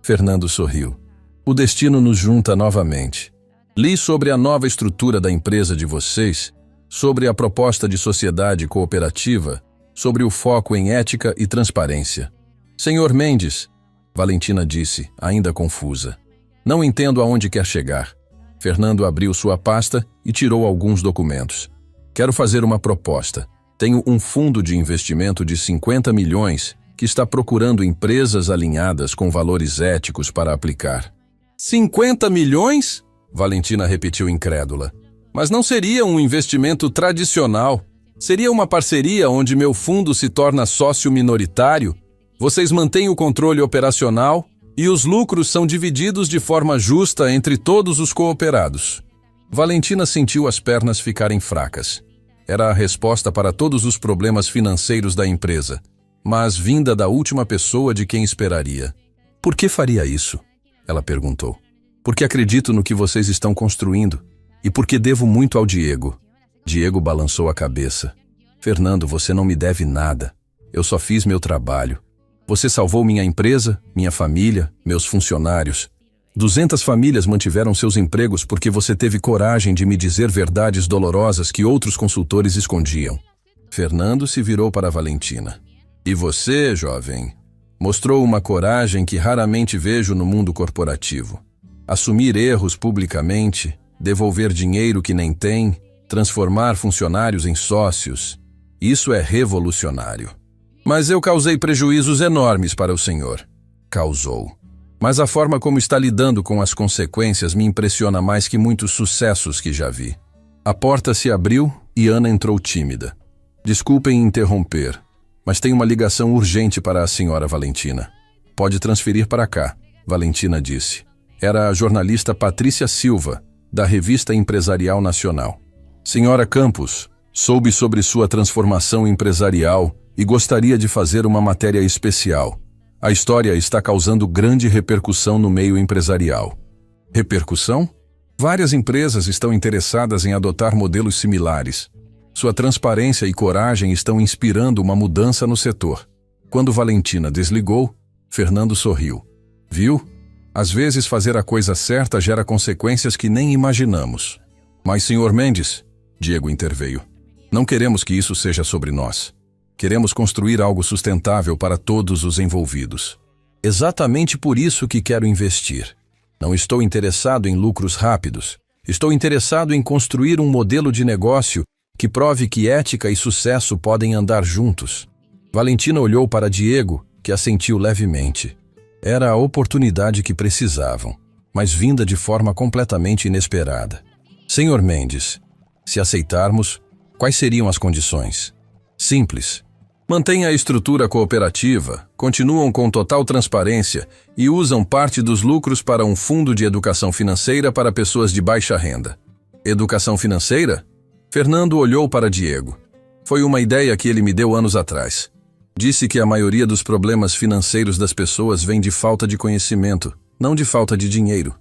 Fernando sorriu. O destino nos junta novamente. Li sobre a nova estrutura da empresa de vocês, sobre a proposta de sociedade cooperativa, sobre o foco em ética e transparência. Senhor Mendes, Valentina disse, ainda confusa. Não entendo aonde quer chegar. Fernando abriu sua pasta e tirou alguns documentos. Quero fazer uma proposta. Tenho um fundo de investimento de 50 milhões que está procurando empresas alinhadas com valores éticos para aplicar. 50 milhões? Valentina repetiu incrédula. Mas não seria um investimento tradicional. Seria uma parceria onde meu fundo se torna sócio minoritário. Vocês mantêm o controle operacional e os lucros são divididos de forma justa entre todos os cooperados. Valentina sentiu as pernas ficarem fracas. Era a resposta para todos os problemas financeiros da empresa, mas vinda da última pessoa de quem esperaria. Por que faria isso? Ela perguntou. Porque acredito no que vocês estão construindo e porque devo muito ao Diego. Diego balançou a cabeça. Fernando, você não me deve nada. Eu só fiz meu trabalho. Você salvou minha empresa, minha família, meus funcionários. 200 famílias mantiveram seus empregos porque você teve coragem de me dizer verdades dolorosas que outros consultores escondiam. Fernando se virou para Valentina. E você, jovem, mostrou uma coragem que raramente vejo no mundo corporativo. Assumir erros publicamente, devolver dinheiro que nem tem, transformar funcionários em sócios. Isso é revolucionário. Mas eu causei prejuízos enormes para o senhor. Causou. Mas a forma como está lidando com as consequências me impressiona mais que muitos sucessos que já vi. A porta se abriu e Ana entrou tímida. Desculpem interromper, mas tenho uma ligação urgente para a senhora Valentina. Pode transferir para cá, Valentina disse. Era a jornalista Patrícia Silva, da Revista Empresarial Nacional. Senhora Campos, soube sobre sua transformação empresarial e gostaria de fazer uma matéria especial. A história está causando grande repercussão no meio empresarial. Repercussão? Várias empresas estão interessadas em adotar modelos similares. Sua transparência e coragem estão inspirando uma mudança no setor. Quando Valentina desligou, Fernando sorriu. Viu? Às vezes fazer a coisa certa gera consequências que nem imaginamos. Mas, senhor Mendes, Diego interveio, não queremos que isso seja sobre nós. Queremos construir algo sustentável para todos os envolvidos. Exatamente por isso que quero investir. Não estou interessado em lucros rápidos. Estou interessado em construir um modelo de negócio que prove que ética e sucesso podem andar juntos. Valentina olhou para Diego, que assentiu levemente. Era a oportunidade que precisavam, mas vinda de forma completamente inesperada. Senhor Mendes, se aceitarmos, quais seriam as condições? Simples. Mantêm a estrutura cooperativa, continuam com total transparência e usam parte dos lucros para um fundo de educação financeira para pessoas de baixa renda. Educação financeira? Fernando olhou para Diego. Foi uma ideia que ele me deu anos atrás. Disse que a maioria dos problemas financeiros das pessoas vem de falta de conhecimento, não de falta de dinheiro.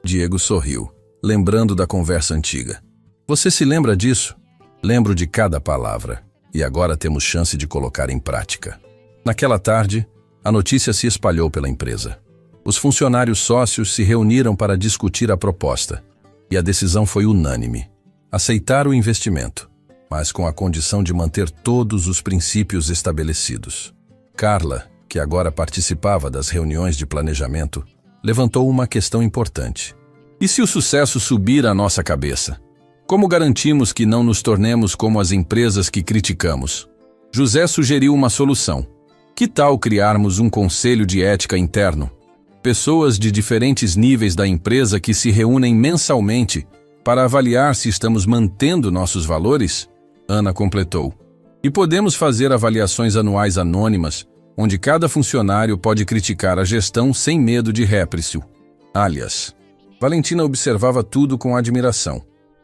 Diego sorriu, lembrando da conversa antiga. Você se lembra disso? Lembro de cada palavra. E agora temos chance de colocar em prática. Naquela tarde, a notícia se espalhou pela empresa. Os funcionários sócios se reuniram para discutir a proposta, e a decisão foi unânime. Aceitar o investimento, mas com a condição de manter todos os princípios estabelecidos. Carla, que agora participava das reuniões de planejamento, levantou uma questão importante. E se o sucesso subir à nossa cabeça? Como garantimos que não nos tornemos como as empresas que criticamos? José sugeriu uma solução. Que tal criarmos um conselho de ética interno? Pessoas de diferentes níveis da empresa que se reúnem mensalmente para avaliar se estamos mantendo nossos valores? Ana completou. E podemos fazer avaliações anuais anônimas, onde cada funcionário pode criticar a gestão sem medo de réprício. Aliás, Valentina observava tudo com admiração.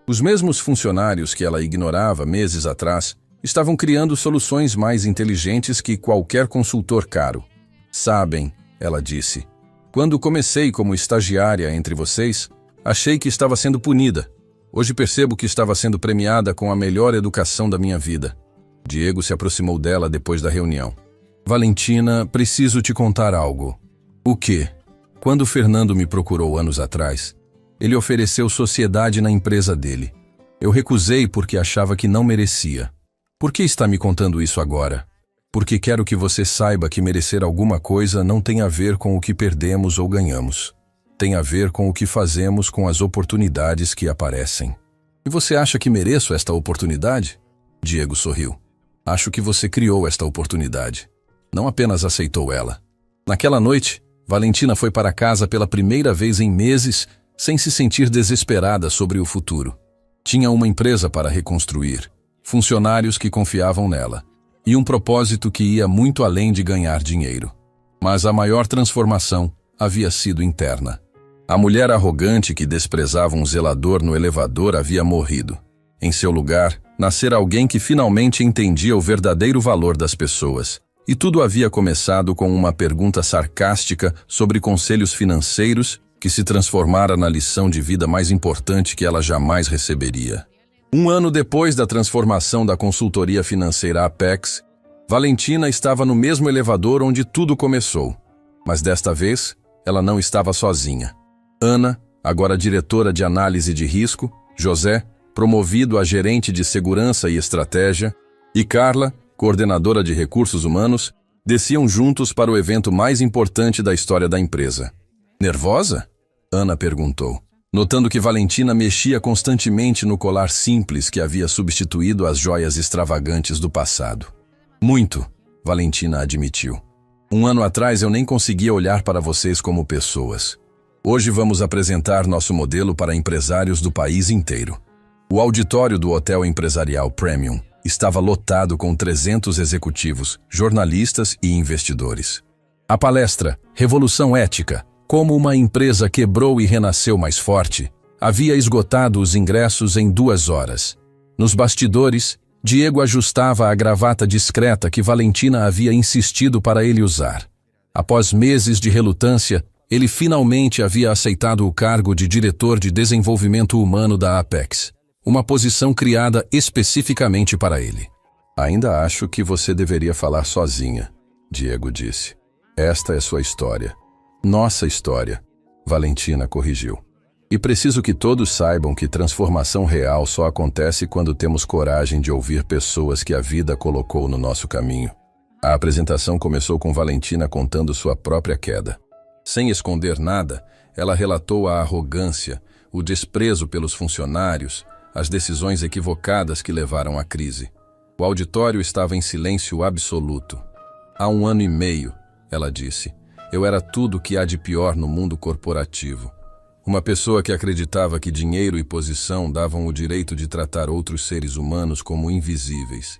Os mesmos funcionários que ela ignorava meses atrás estavam criando soluções mais inteligentes que qualquer consultor caro. Sabem, ela disse, quando comecei como estagiária entre vocês, achei que estava sendo punida. Hoje percebo que estava sendo premiada com a melhor educação da minha vida. Diego se aproximou dela depois da reunião. Valentina, preciso te contar algo. O quê? Quando Fernando me procurou anos atrás, ele ofereceu sociedade na empresa dele. Eu recusei porque achava que não merecia. Por que está me contando isso agora? Porque quero que você saiba que merecer alguma coisa não tem a ver com o que perdemos ou ganhamos. Tem a ver com o que fazemos com as oportunidades que aparecem. E você acha que mereço esta oportunidade? Diego sorriu. Acho que você criou esta oportunidade. Não apenas aceitou ela. Naquela noite, Valentina foi para casa pela primeira vez em meses, sem se sentir desesperada sobre o futuro. Tinha uma empresa para reconstruir, funcionários que confiavam nela, e um propósito que ia muito além de ganhar dinheiro. Mas a maior transformação havia sido interna. A mulher arrogante que desprezava um zelador no elevador havia morrido. Em seu lugar, nascera alguém que finalmente entendia o verdadeiro valor das pessoas. E tudo havia começado com uma pergunta sarcástica sobre conselhos financeiros que se transformara na lição de vida mais importante que ela jamais receberia. Um ano depois da transformação da consultoria financeira Apex, Valentina estava no mesmo elevador onde tudo começou. Mas desta vez, ela não estava sozinha. Ana, agora diretora de análise de risco, José, promovido a gerente de segurança e estratégia, e Carla, coordenadora de recursos humanos, desciam juntos para o evento mais importante da história da empresa. Nervosa? Ana perguntou, notando que Valentina mexia constantemente no colar simples que havia substituído as joias extravagantes do passado. Muito, Valentina admitiu. Um ano atrás eu nem conseguia olhar para vocês como pessoas. Hoje vamos apresentar nosso modelo para empresários do país inteiro. O auditório do Hotel Empresarial Premium estava lotado com 300 executivos, jornalistas e investidores. A palestra, Revolução Ética, como uma empresa quebrou e renasceu mais forte, havia esgotado os ingressos em 2 horas. Nos bastidores, Diego ajustava a gravata discreta que Valentina havia insistido para ele usar. Após meses de relutância, ele finalmente havia aceitado o cargo de diretor de desenvolvimento humano da Apex, uma posição criada especificamente para ele. Ainda acho que você deveria falar sozinha, Diego disse. Esta é sua história. Nossa história, Valentina corrigiu. E preciso que todos saibam que transformação real só acontece quando temos coragem de ouvir pessoas que a vida colocou no nosso caminho. A apresentação começou com Valentina contando sua própria queda. Sem esconder nada, ela relatou a arrogância, o desprezo pelos funcionários, as decisões equivocadas que levaram à crise. O auditório estava em silêncio absoluto. Há 1 ano e meio, ela disse, eu era tudo o que há de pior no mundo corporativo. Uma pessoa que acreditava que dinheiro e posição davam o direito de tratar outros seres humanos como invisíveis.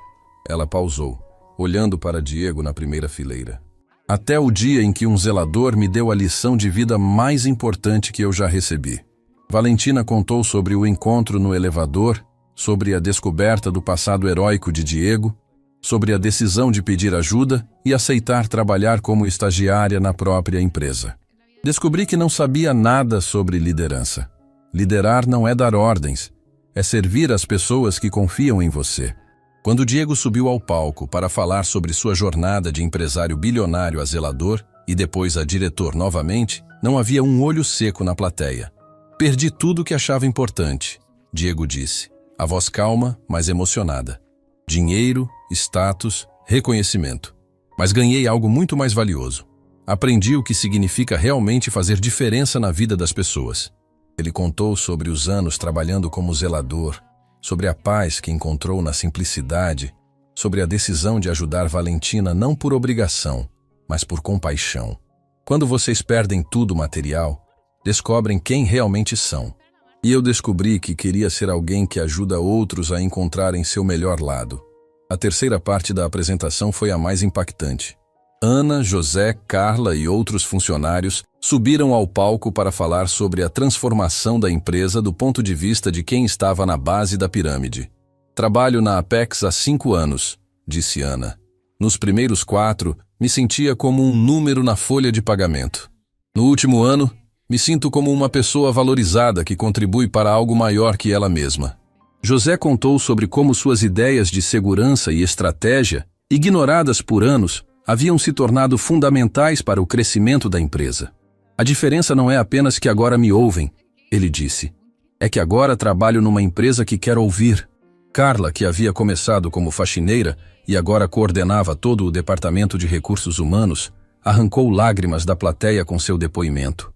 Ela pausou, olhando para Diego na primeira fileira. Até o dia em que um zelador me deu a lição de vida mais importante que eu já recebi. Valentina contou sobre o encontro no elevador, sobre a descoberta do passado heróico de Diego, sobre a decisão de pedir ajuda e aceitar trabalhar como estagiária na própria empresa. Descobri que não sabia nada sobre liderança. Liderar não é dar ordens, é servir as pessoas que confiam em você. Quando Diego subiu ao palco para falar sobre sua jornada de empresário bilionário a zelador e depois a diretor novamente, não havia um olho seco na plateia. Perdi tudo o que achava importante, Diego disse, a voz calma, mas emocionada. Dinheiro, status, reconhecimento. Mas ganhei algo muito mais valioso. Aprendi o que significa realmente fazer diferença na vida das pessoas. Ele contou sobre os anos trabalhando como zelador, sobre a paz que encontrou na simplicidade, sobre a decisão de ajudar Valentina não por obrigação, mas por compaixão. Quando vocês perdem tudo material, descobrem quem realmente são. E eu descobri que queria ser alguém que ajuda outros a encontrarem seu melhor lado. A terceira parte da apresentação foi a mais impactante. Ana, José, Carla e outros funcionários subiram ao palco para falar sobre a transformação da empresa do ponto de vista de quem estava na base da pirâmide. Trabalho na Apex há 5 anos, disse Ana. Nos primeiros 4, me sentia como um número na folha de pagamento. No último ano, me sinto como uma pessoa valorizada que contribui para algo maior que ela mesma. José contou sobre como suas ideias de segurança e estratégia, ignoradas por anos, haviam se tornado fundamentais para o crescimento da empresa. A diferença não é apenas que agora me ouvem, ele disse. É que agora trabalho numa empresa que quer ouvir. Carla, que havia começado como faxineira e agora coordenava todo o departamento de recursos humanos, arrancou lágrimas da plateia com seu depoimento.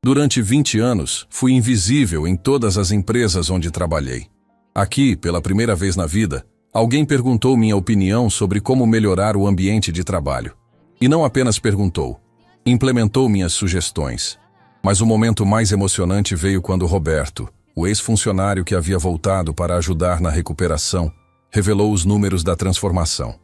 Durante 20 anos, fui invisível em todas as empresas onde trabalhei. Aqui, pela primeira vez na vida, alguém perguntou minha opinião sobre como melhorar o ambiente de trabalho. E não apenas perguntou, implementou minhas sugestões. Mas o momento mais emocionante veio quando Roberto, o ex-funcionário que havia voltado para ajudar na recuperação, revelou os números da transformação.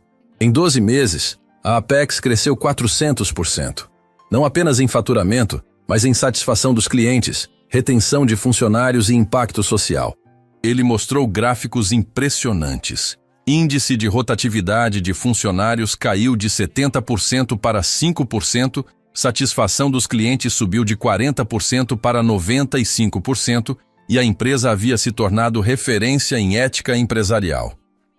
Em 12 meses, a Apex cresceu 400%. Não apenas em faturamento, mas em satisfação dos clientes, retenção de funcionários e impacto social. Ele mostrou gráficos impressionantes. Índice de rotatividade de funcionários caiu de 70% para 5%, satisfação dos clientes subiu de 40% para 95%, e a empresa havia se tornado referência em ética empresarial.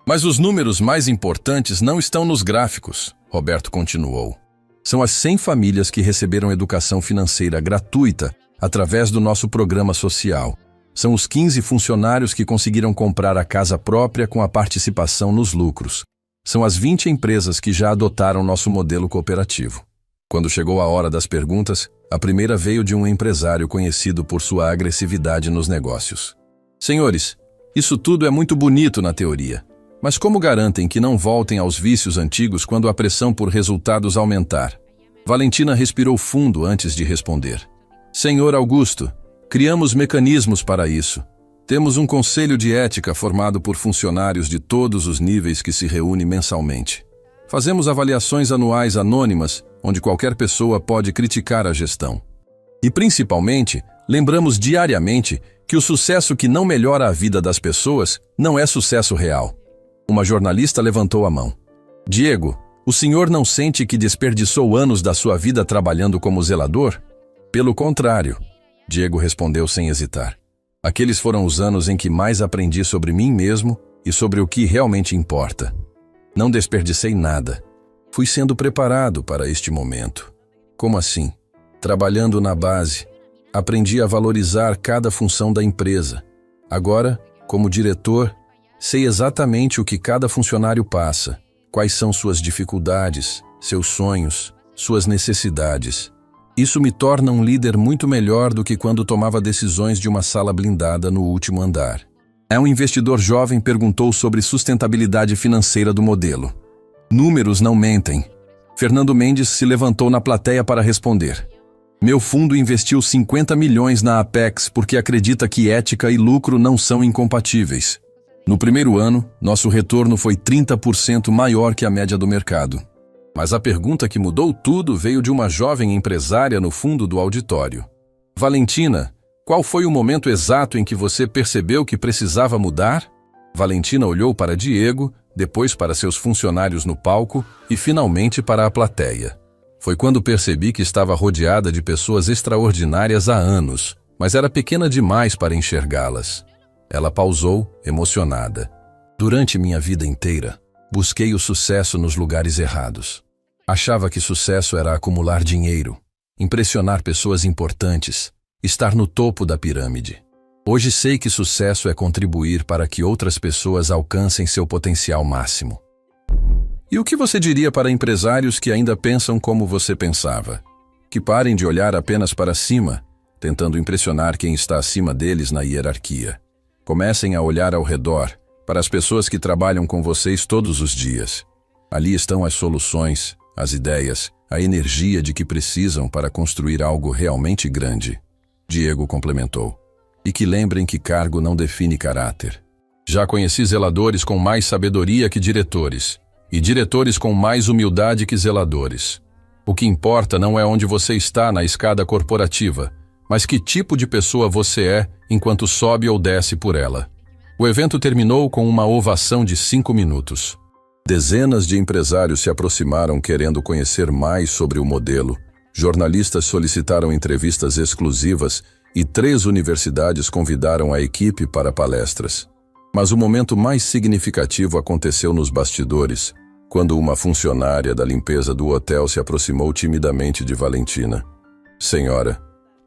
Mas os números mais importantes não estão nos gráficos, Roberto continuou. São as 100 famílias que receberam educação financeira gratuita através do nosso programa social. São os 15 funcionários que conseguiram comprar a casa própria com a participação nos lucros. São as 20 empresas que já adotaram nosso modelo cooperativo. Quando chegou a hora das perguntas, a primeira veio de um empresário conhecido por sua agressividade nos negócios. Senhores, isso tudo é muito bonito na teoria, mas como garantem que não voltem aos vícios antigos quando a pressão por resultados aumentar? Valentina respirou fundo antes de responder. Senhor Augusto, criamos mecanismos para isso. Temos um conselho de ética formado por funcionários de todos os níveis que se reúne mensalmente. Fazemos avaliações anuais anônimas, onde qualquer pessoa pode criticar a gestão. E, principalmente, lembramos diariamente que o sucesso que não melhora a vida das pessoas não é sucesso real. Uma jornalista levantou a mão. Diego, o senhor não sente que desperdiçou anos da sua vida trabalhando como zelador? Pelo contrário, Diego respondeu sem hesitar. Aqueles foram os anos em que mais aprendi sobre mim mesmo e sobre o que realmente importa. Não desperdicei nada. Fui sendo preparado para este momento. Como assim? Trabalhando na base, aprendi a valorizar cada função da empresa. Agora, como diretor, sei exatamente o que cada funcionário passa, quais são suas dificuldades, seus sonhos, suas necessidades. Isso me torna um líder muito melhor do que quando tomava decisões de uma sala blindada no último andar. Um investidor jovem perguntou sobre sustentabilidade financeira do modelo. Números não mentem. Fernando Mendes se levantou na plateia para responder. Meu fundo investiu 50 milhões na Apex porque acredita que ética e lucro não são incompatíveis. No primeiro ano, nosso retorno foi 30% maior que a média do mercado. Mas a pergunta que mudou tudo veio de uma jovem empresária no fundo do auditório. Valentina, qual foi o momento exato em que você percebeu que precisava mudar? Valentina olhou para Diego, depois para seus funcionários no palco e finalmente para a plateia. Foi quando percebi que estava rodeada de pessoas extraordinárias há anos, mas era pequena demais para enxergá-las. Ela pausou, emocionada. Durante minha vida inteira, busquei o sucesso nos lugares errados. Achava que sucesso era acumular dinheiro, impressionar pessoas importantes, estar no topo da pirâmide. Hoje sei que sucesso é contribuir para que outras pessoas alcancem seu potencial máximo. E o que você diria para empresários que ainda pensam como você pensava? Que parem de olhar apenas para cima, tentando impressionar quem está acima deles na hierarquia. Comecem a olhar ao redor, para as pessoas que trabalham com vocês todos os dias. Ali estão as soluções, as ideias, a energia de que precisam para construir algo realmente grande. Diego complementou. E que lembrem que cargo não define caráter. Já conheci zeladores com mais sabedoria que diretores, e diretores com mais humildade que zeladores. O que importa não é onde você está na escada corporativa, mas que tipo de pessoa você é enquanto sobe ou desce por ela. O evento terminou com uma ovação de 5 minutos. Dezenas de empresários se aproximaram querendo conhecer mais sobre o modelo. Jornalistas solicitaram entrevistas exclusivas e 3 universidades convidaram a equipe para palestras. Mas o momento mais significativo aconteceu nos bastidores, quando uma funcionária da limpeza do hotel se aproximou timidamente de Valentina. Senhora,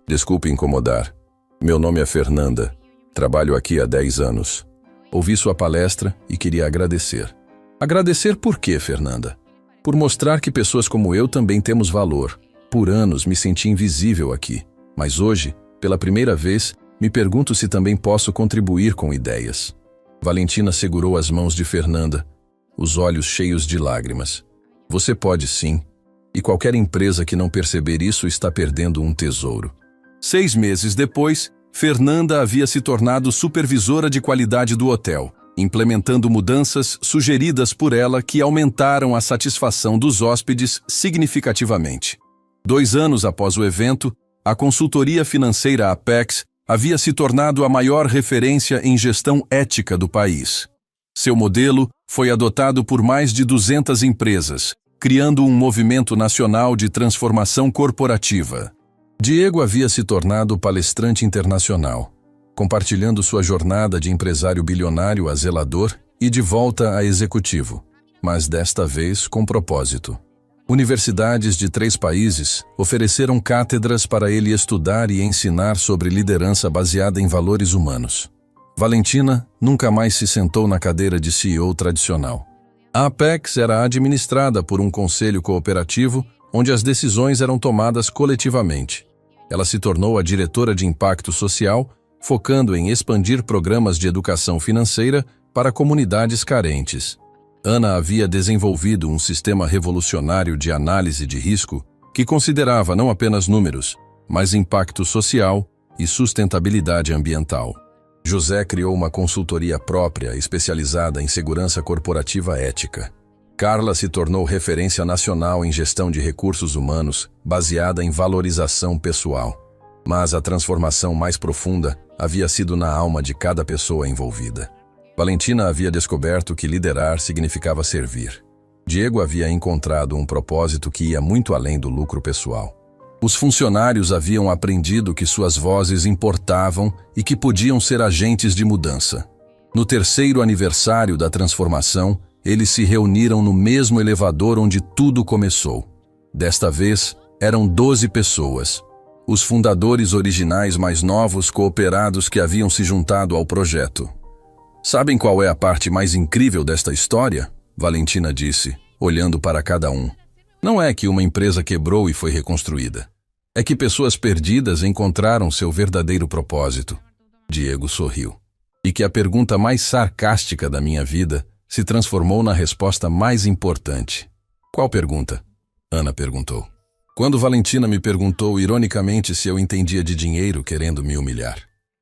desculpe incomodar. Meu nome é Fernanda. Trabalho aqui há 10 anos. Ouvi sua palestra e queria agradecer. Agradecer por quê, Fernanda? Por mostrar que pessoas como eu também temos valor. Por anos me senti invisível aqui, mas hoje, pela primeira vez, me pergunto se também posso contribuir com ideias. Valentina segurou as mãos de Fernanda, os olhos cheios de lágrimas. Você pode sim, e qualquer empresa que não perceber isso está perdendo um tesouro. 6 meses depois, Fernanda havia se tornado supervisora de qualidade do hotel, implementando mudanças sugeridas por ela que aumentaram a satisfação dos hóspedes significativamente. 2 anos após o evento, a consultoria financeira Apex havia se tornado a maior referência em gestão ética do país. Seu modelo foi adotado por mais de 200 empresas, criando um movimento nacional de transformação corporativa. Diego havia se tornado palestrante internacional, compartilhando sua jornada de empresário bilionário a zelador e de volta a executivo, mas desta vez com propósito. Universidades de 3 países ofereceram cátedras para ele estudar e ensinar sobre liderança baseada em valores humanos. Valentina nunca mais se sentou na cadeira de CEO tradicional. A Apex era administrada por um conselho cooperativo onde as decisões eram tomadas coletivamente. Ela se tornou a diretora de impacto social, focando em expandir programas de educação financeira para comunidades carentes. Ana havia desenvolvido um sistema revolucionário de análise de risco que considerava não apenas números, mas impacto social e sustentabilidade ambiental. José criou uma consultoria própria especializada em segurança corporativa ética. Carla se tornou referência nacional em gestão de recursos humanos, baseada em valorização pessoal. Mas a transformação mais profunda havia sido na alma de cada pessoa envolvida. Valentina havia descoberto que liderar significava servir. Diego havia encontrado um propósito que ia muito além do lucro pessoal. Os funcionários haviam aprendido que suas vozes importavam e que podiam ser agentes de mudança. No 3º aniversário da transformação, eles se reuniram no mesmo elevador onde tudo começou. Desta vez, eram 12 pessoas. Os fundadores originais mais novos cooperados que haviam se juntado ao projeto. Sabem qual é a parte mais incrível desta história? Valentina disse, olhando para cada um. Não é que uma empresa quebrou e foi reconstruída. É que pessoas perdidas encontraram seu verdadeiro propósito. Diego sorriu. E que a pergunta mais sarcástica da minha vida se transformou na resposta mais importante. Qual pergunta? Ana perguntou. Quando Valentina me perguntou ironicamente se eu entendia de dinheiro querendo me humilhar.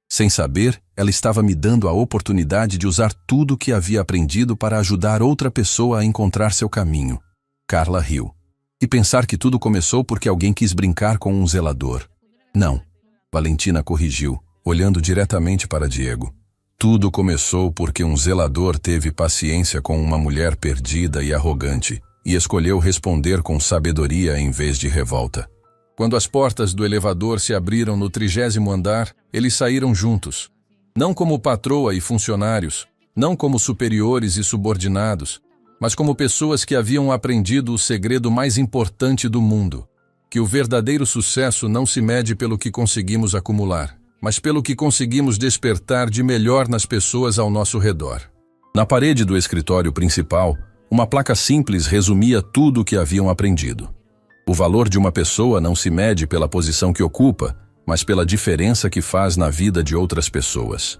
Sem saber, ela estava me dando a oportunidade de usar tudo o que havia aprendido para ajudar outra pessoa a encontrar seu caminho. Carla riu. E pensar que tudo começou porque alguém quis brincar com um zelador. Não, Valentina corrigiu, olhando diretamente para Diego. Tudo começou porque um zelador teve paciência com uma mulher perdida e arrogante e escolheu responder com sabedoria em vez de revolta. Quando as portas do elevador se abriram no 30º andar, eles saíram juntos. Não como patroa e funcionários, não como superiores e subordinados, mas como pessoas que haviam aprendido o segredo mais importante do mundo, que o verdadeiro sucesso não se mede pelo que conseguimos acumular, mas pelo que conseguimos despertar de melhor nas pessoas ao nosso redor. Na parede do escritório principal, uma placa simples resumia tudo o que haviam aprendido. O valor de uma pessoa não se mede pela posição que ocupa, mas pela diferença que faz na vida de outras pessoas.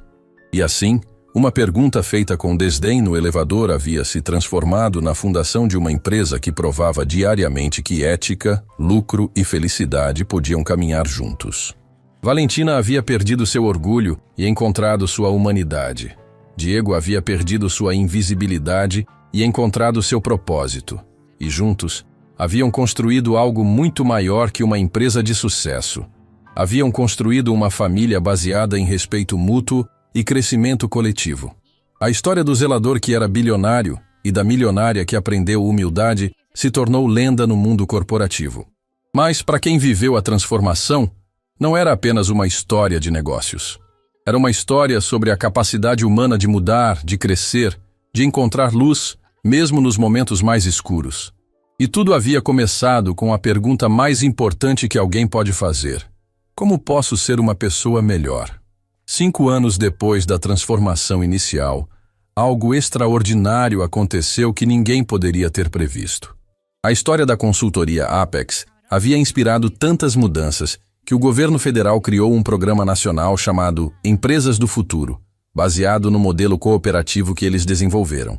E assim, uma pergunta feita com desdém no elevador havia se transformado na fundação de uma empresa que provava diariamente que ética, lucro e felicidade podiam caminhar juntos. Valentina havia perdido seu orgulho e encontrado sua humanidade. Diego havia perdido sua invisibilidade e encontrado seu propósito. E juntos, haviam construído algo muito maior que uma empresa de sucesso. Haviam construído uma família baseada em respeito mútuo e crescimento coletivo. A história do zelador que era bilionário e da milionária que aprendeu humildade se tornou lenda no mundo corporativo. Mas, para quem viveu a transformação, não era apenas uma história de negócios. Era uma história sobre a capacidade humana de mudar, de crescer, de encontrar luz, mesmo nos momentos mais escuros. E tudo havia começado com a pergunta mais importante que alguém pode fazer: como posso ser uma pessoa melhor? 5 anos depois da transformação inicial, algo extraordinário aconteceu que ninguém poderia ter previsto. A história da consultoria Apex havia inspirado tantas mudanças que o governo federal criou um programa nacional chamado Empresas do Futuro, baseado no modelo cooperativo que eles desenvolveram.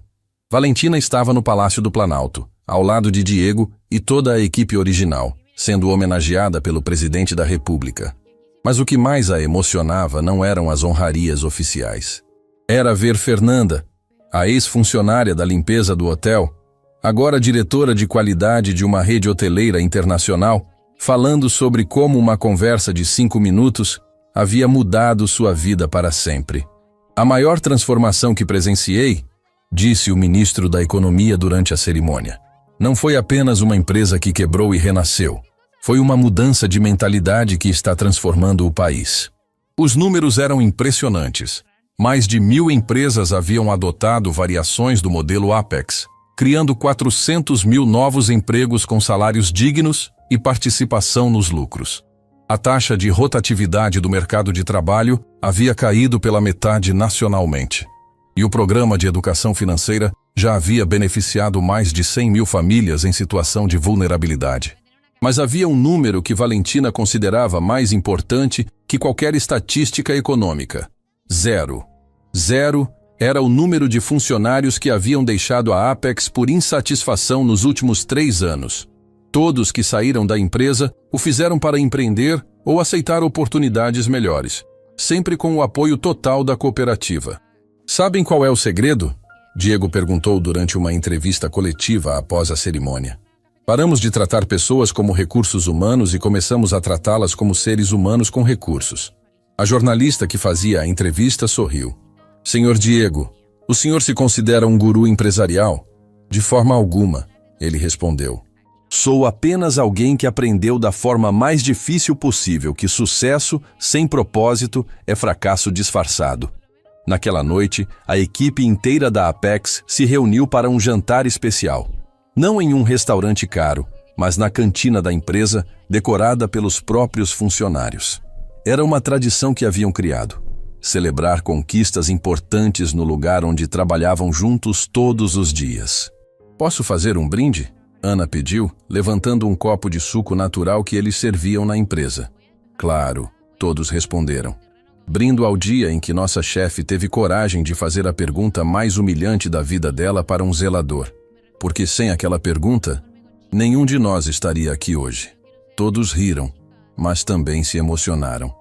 Valentina estava no Palácio do Planalto, ao lado de Diego e toda a equipe original, sendo homenageada pelo presidente da República. Mas o que mais a emocionava não eram as honrarias oficiais. Era ver Fernanda, a ex-funcionária da limpeza do hotel, agora diretora de qualidade de uma rede hoteleira internacional, falando sobre como uma conversa de 5 minutos havia mudado sua vida para sempre. A maior transformação que presenciei, disse o ministro da Economia durante a cerimônia, não foi apenas uma empresa que quebrou e renasceu. Foi uma mudança de mentalidade que está transformando o país. Os números eram impressionantes. Mais de 1.000 empresas haviam adotado variações do modelo Apex, criando 400.000 novos empregos com salários dignos e participação nos lucros. A taxa de rotatividade do mercado de trabalho havia caído pela metade nacionalmente. E o programa de educação financeira já havia beneficiado mais de 100.000 famílias em situação de vulnerabilidade. Mas havia um número que Valentina considerava mais importante que qualquer estatística econômica: 0. 0 era o número de funcionários que haviam deixado a Apex por insatisfação nos últimos 3 anos. Todos que saíram da empresa o fizeram para empreender ou aceitar oportunidades melhores, sempre com o apoio total da cooperativa. Sabem qual é o segredo? Diego perguntou durante uma entrevista coletiva após a cerimônia. Paramos de tratar pessoas como recursos humanos e começamos a tratá-las como seres humanos com recursos. A jornalista que fazia a entrevista sorriu. Senhor Diego, o senhor se considera um guru empresarial? De forma alguma, ele respondeu. Sou apenas alguém que aprendeu da forma mais difícil possível que sucesso sem propósito é fracasso disfarçado. Naquela noite, a equipe inteira da Apex se reuniu para um jantar especial. Não em um restaurante caro, mas na cantina da empresa, decorada pelos próprios funcionários. Era uma tradição que haviam criado: celebrar conquistas importantes no lugar onde trabalhavam juntos todos os dias. Posso fazer um brinde? Ana pediu, levantando um copo de suco natural que eles serviam na empresa. Claro, todos responderam. Brindo ao dia em que nossa chefe teve coragem de fazer a pergunta mais humilhante da vida dela para um zelador. Porque sem aquela pergunta, nenhum de nós estaria aqui hoje. Todos riram, mas também se emocionaram.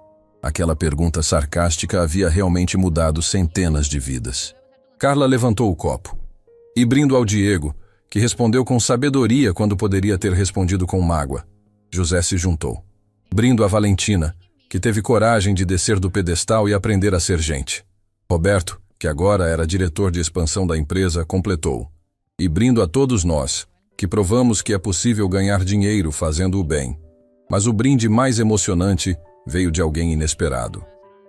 Aquela pergunta sarcástica havia realmente mudado centenas de vidas. Carla levantou o copo. E brindo ao Diego, que respondeu com sabedoria quando poderia ter respondido com mágoa. José se juntou. Brindo a Valentina, que teve coragem de descer do pedestal e aprender a ser gente. Roberto, que agora era diretor de expansão da empresa, completou. E brindo a todos nós, que provamos que é possível ganhar dinheiro fazendo o bem. Mas o brinde mais emocionante veio de alguém inesperado.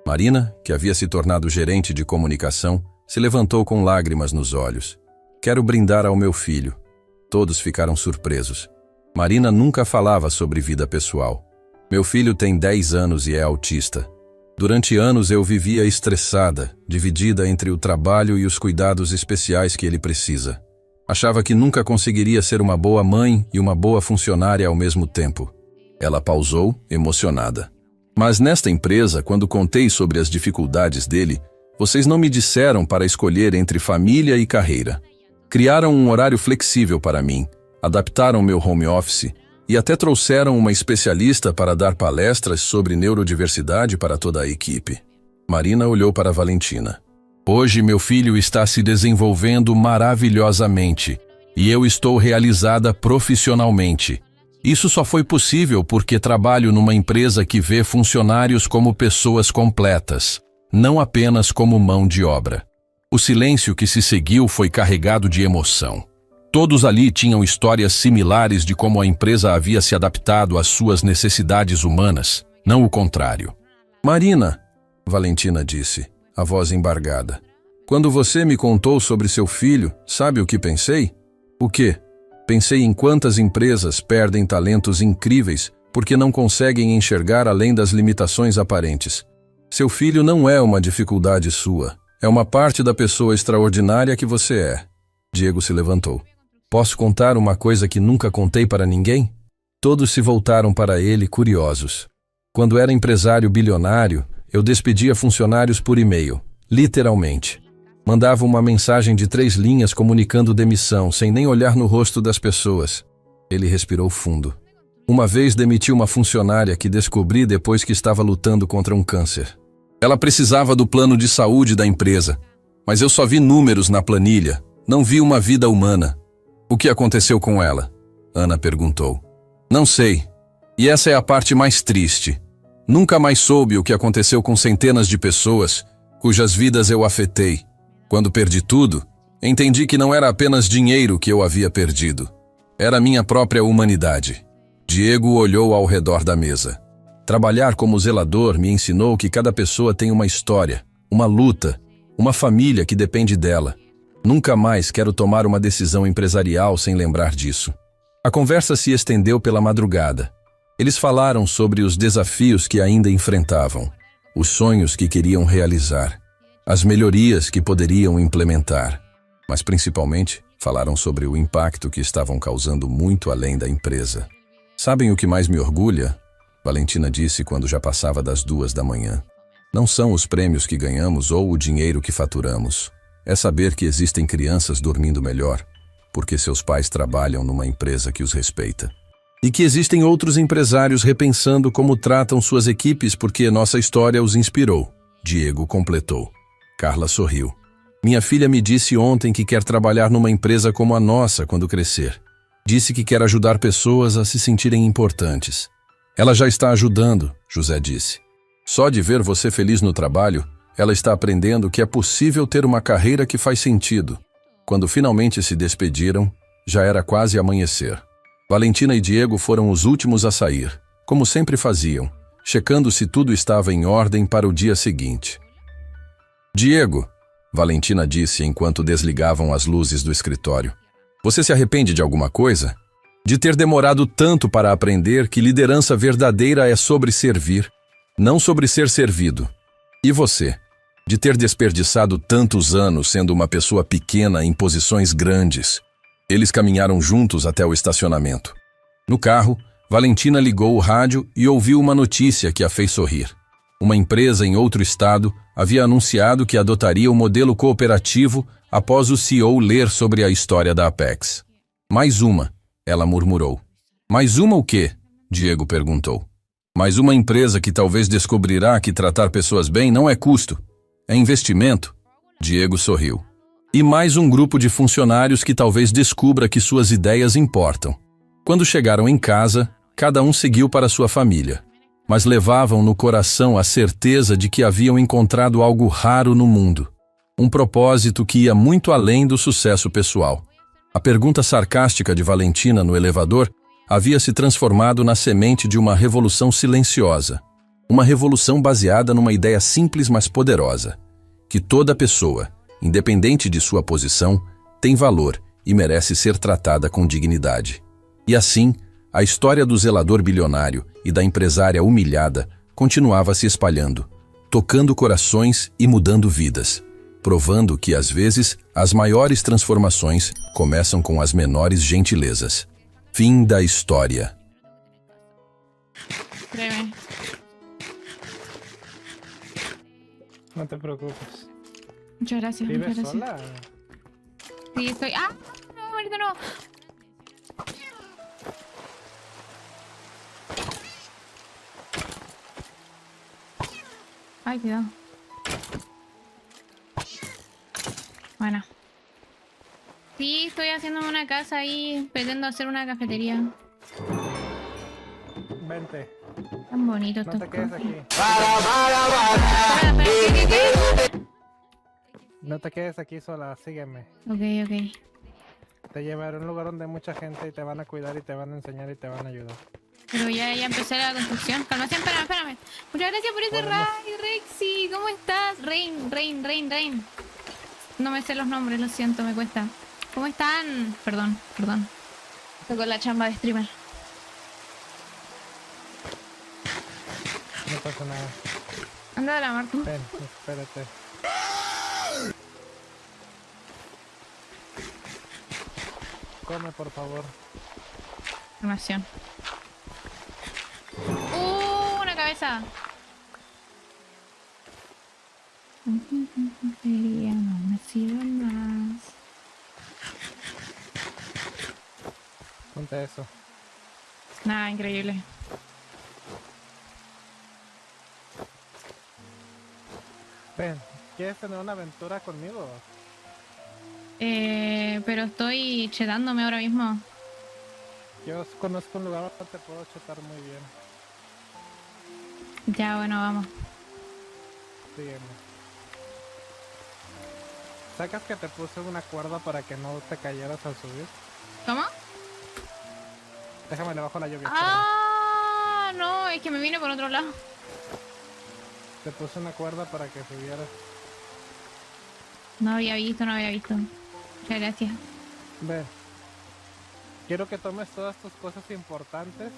Marina, que havia se tornado gerente de comunicação, se levantou com lágrimas nos olhos. Quero brindar ao meu filho. Todos ficaram surpresos. Marina nunca falava sobre vida pessoal. Meu filho tem 10 anos e é autista. Durante anos eu vivia estressada, dividida entre o trabalho e os cuidados especiais que ele precisa. Achava que nunca conseguiria ser uma boa mãe e uma boa funcionária ao mesmo tempo. Ela pausou, emocionada. Mas nesta empresa, quando contei sobre as dificuldades dele, vocês não me disseram para escolher entre família e carreira. Criaram um horário flexível para mim, adaptaram meu home office e até trouxeram uma especialista para dar palestras sobre neurodiversidade para toda a equipe. Marina olhou para Valentina. Hoje meu filho está se desenvolvendo maravilhosamente e eu estou realizada profissionalmente. Isso só foi possível porque trabalho numa empresa que vê funcionários como pessoas completas, não apenas como mão de obra. O silêncio que se seguiu foi carregado de emoção. Todos ali tinham histórias similares de como a empresa havia se adaptado às suas necessidades humanas, não o contrário. Marina, Valentina disse, a voz embargada. Quando você me contou sobre seu filho, sabe o que pensei? O quê? Pensei em quantas empresas perdem talentos incríveis porque não conseguem enxergar além das limitações aparentes. Seu filho não é uma dificuldade sua. É uma parte da pessoa extraordinária que você é. Diego se levantou. Posso contar uma coisa que nunca contei para ninguém? Todos se voltaram para ele curiosos. Quando era empresário bilionário, eu despedia funcionários por e-mail, literalmente. Mandava uma mensagem de 3 linhas comunicando demissão, sem nem olhar no rosto das pessoas. Ele respirou fundo. Uma vez demiti uma funcionária que descobri depois que estava lutando contra um câncer. Ela precisava do plano de saúde da empresa, mas eu só vi números na planilha, não vi uma vida humana. O que aconteceu com ela? Ana perguntou. Não sei. E essa é a parte mais triste. Nunca mais soube o que aconteceu com centenas de pessoas cujas vidas eu afetei. Quando perdi tudo, entendi que não era apenas dinheiro que eu havia perdido. Era minha própria humanidade. Diego olhou ao redor da mesa. Trabalhar como zelador me ensinou que cada pessoa tem uma história, uma luta, uma família que depende dela. Nunca mais quero tomar uma decisão empresarial sem lembrar disso. A conversa se estendeu pela madrugada. Eles falaram sobre os desafios que ainda enfrentavam, os sonhos que queriam realizar, as melhorias que poderiam implementar, mas principalmente falaram sobre o impacto que estavam causando muito além da empresa. Sabem o que mais me orgulha? Valentina disse quando já passava das 2 da manhã. Não são os prêmios que ganhamos ou o dinheiro que faturamos. É saber que existem crianças dormindo melhor, porque seus pais trabalham numa empresa que os respeita. E que existem outros empresários repensando como tratam suas equipes porque nossa história os inspirou. Diego completou. Carla sorriu. Minha filha me disse ontem que quer trabalhar numa empresa como a nossa quando crescer. Disse que quer ajudar pessoas a se sentirem importantes. Ela já está ajudando, José disse. Só de ver você feliz no trabalho, ela está aprendendo que é possível ter uma carreira que faz sentido. Quando finalmente se despediram, já era quase amanhecer. Valentina e Diego foram os últimos a sair, como sempre faziam, checando se tudo estava em ordem para o dia seguinte. Diego, Valentina disse enquanto desligavam as luzes do escritório, você se arrepende de alguma coisa? De ter demorado tanto para aprender que liderança verdadeira é sobre servir, não sobre ser servido. E você? De ter desperdiçado tantos anos sendo uma pessoa pequena em posições grandes. Eles caminharam juntos até o estacionamento. No carro, Valentina ligou o rádio e ouviu uma notícia que a fez sorrir. Uma empresa em outro estado havia anunciado que adotaria o modelo cooperativo após o CEO ler sobre a história da Apex. Mais uma, ela murmurou. Mais uma o quê? Diego perguntou. Mais uma empresa que talvez descobrirá que tratar pessoas bem não é custo, é investimento? Diego sorriu. E mais um grupo de funcionários que talvez descubra que suas ideias importam. Quando chegaram em casa, cada um seguiu para sua família, mas levavam no coração a certeza de que haviam encontrado algo raro no mundo. Um propósito que ia muito além do sucesso pessoal. A pergunta sarcástica de Valentina no elevador havia se transformado na semente de uma revolução silenciosa. Uma revolução baseada numa ideia simples mas poderosa. Que toda pessoa, independente de sua posição, tem valor e merece ser tratada com dignidade. E assim, a história do zelador bilionário e da empresária humilhada continuava se espalhando, tocando corações e mudando vidas, provando que, às vezes, as maiores transformações começam com as menores gentilezas. Fim da história. No te preocupes. Muchas gracias, muchas ¿Vives gracias. sola? Sí, estoy... ¡Ah! No, ahorita no. Ay, cuidado. Bueno. Sí, estoy haciendo una casa ahí, pretendo hacer una cafetería. Vente. Tan bonito No estos te quedes cofres. aquí. Espera, ¿qué? No te quedes aquí sola, sígueme. Ok, ok. Te llevaré a un lugar donde hay mucha gente y te van a cuidar y te van a enseñar y te van a ayudar. Pero ya empecé la construcción. Calma, espérame. Muchas gracias por ese Podemos- raid, Rexy. ¿Cómo estás? Rain. No me sé los nombres, lo siento, me cuesta. ¿Cómo están? Perdón, perdón. Estoy con la chamba de streamer. No pasa nada. Anda a la Martu. Ven, espérate. Come, por favor. Información. Una cabeza. Sería, no me sirve más. Ponte eso. Nada, increíble. Ven, ¿quieres tener una aventura conmigo? Pero estoy chetándome ahora mismo. Yo conozco un lugar donde te puedo chetar muy bien. Ya, bueno, vamos. Sígueme. ¿Sacas que te puse una cuerda para que no te cayeras al subir? ¿Cómo? Déjame le bajo la lluvia. Ah, no, es que me vine por otro lado. Te puse una cuerda para que subieras. No había visto, no había visto. Muchas gracias. Ve. Quiero que tomes todas tus cosas importantes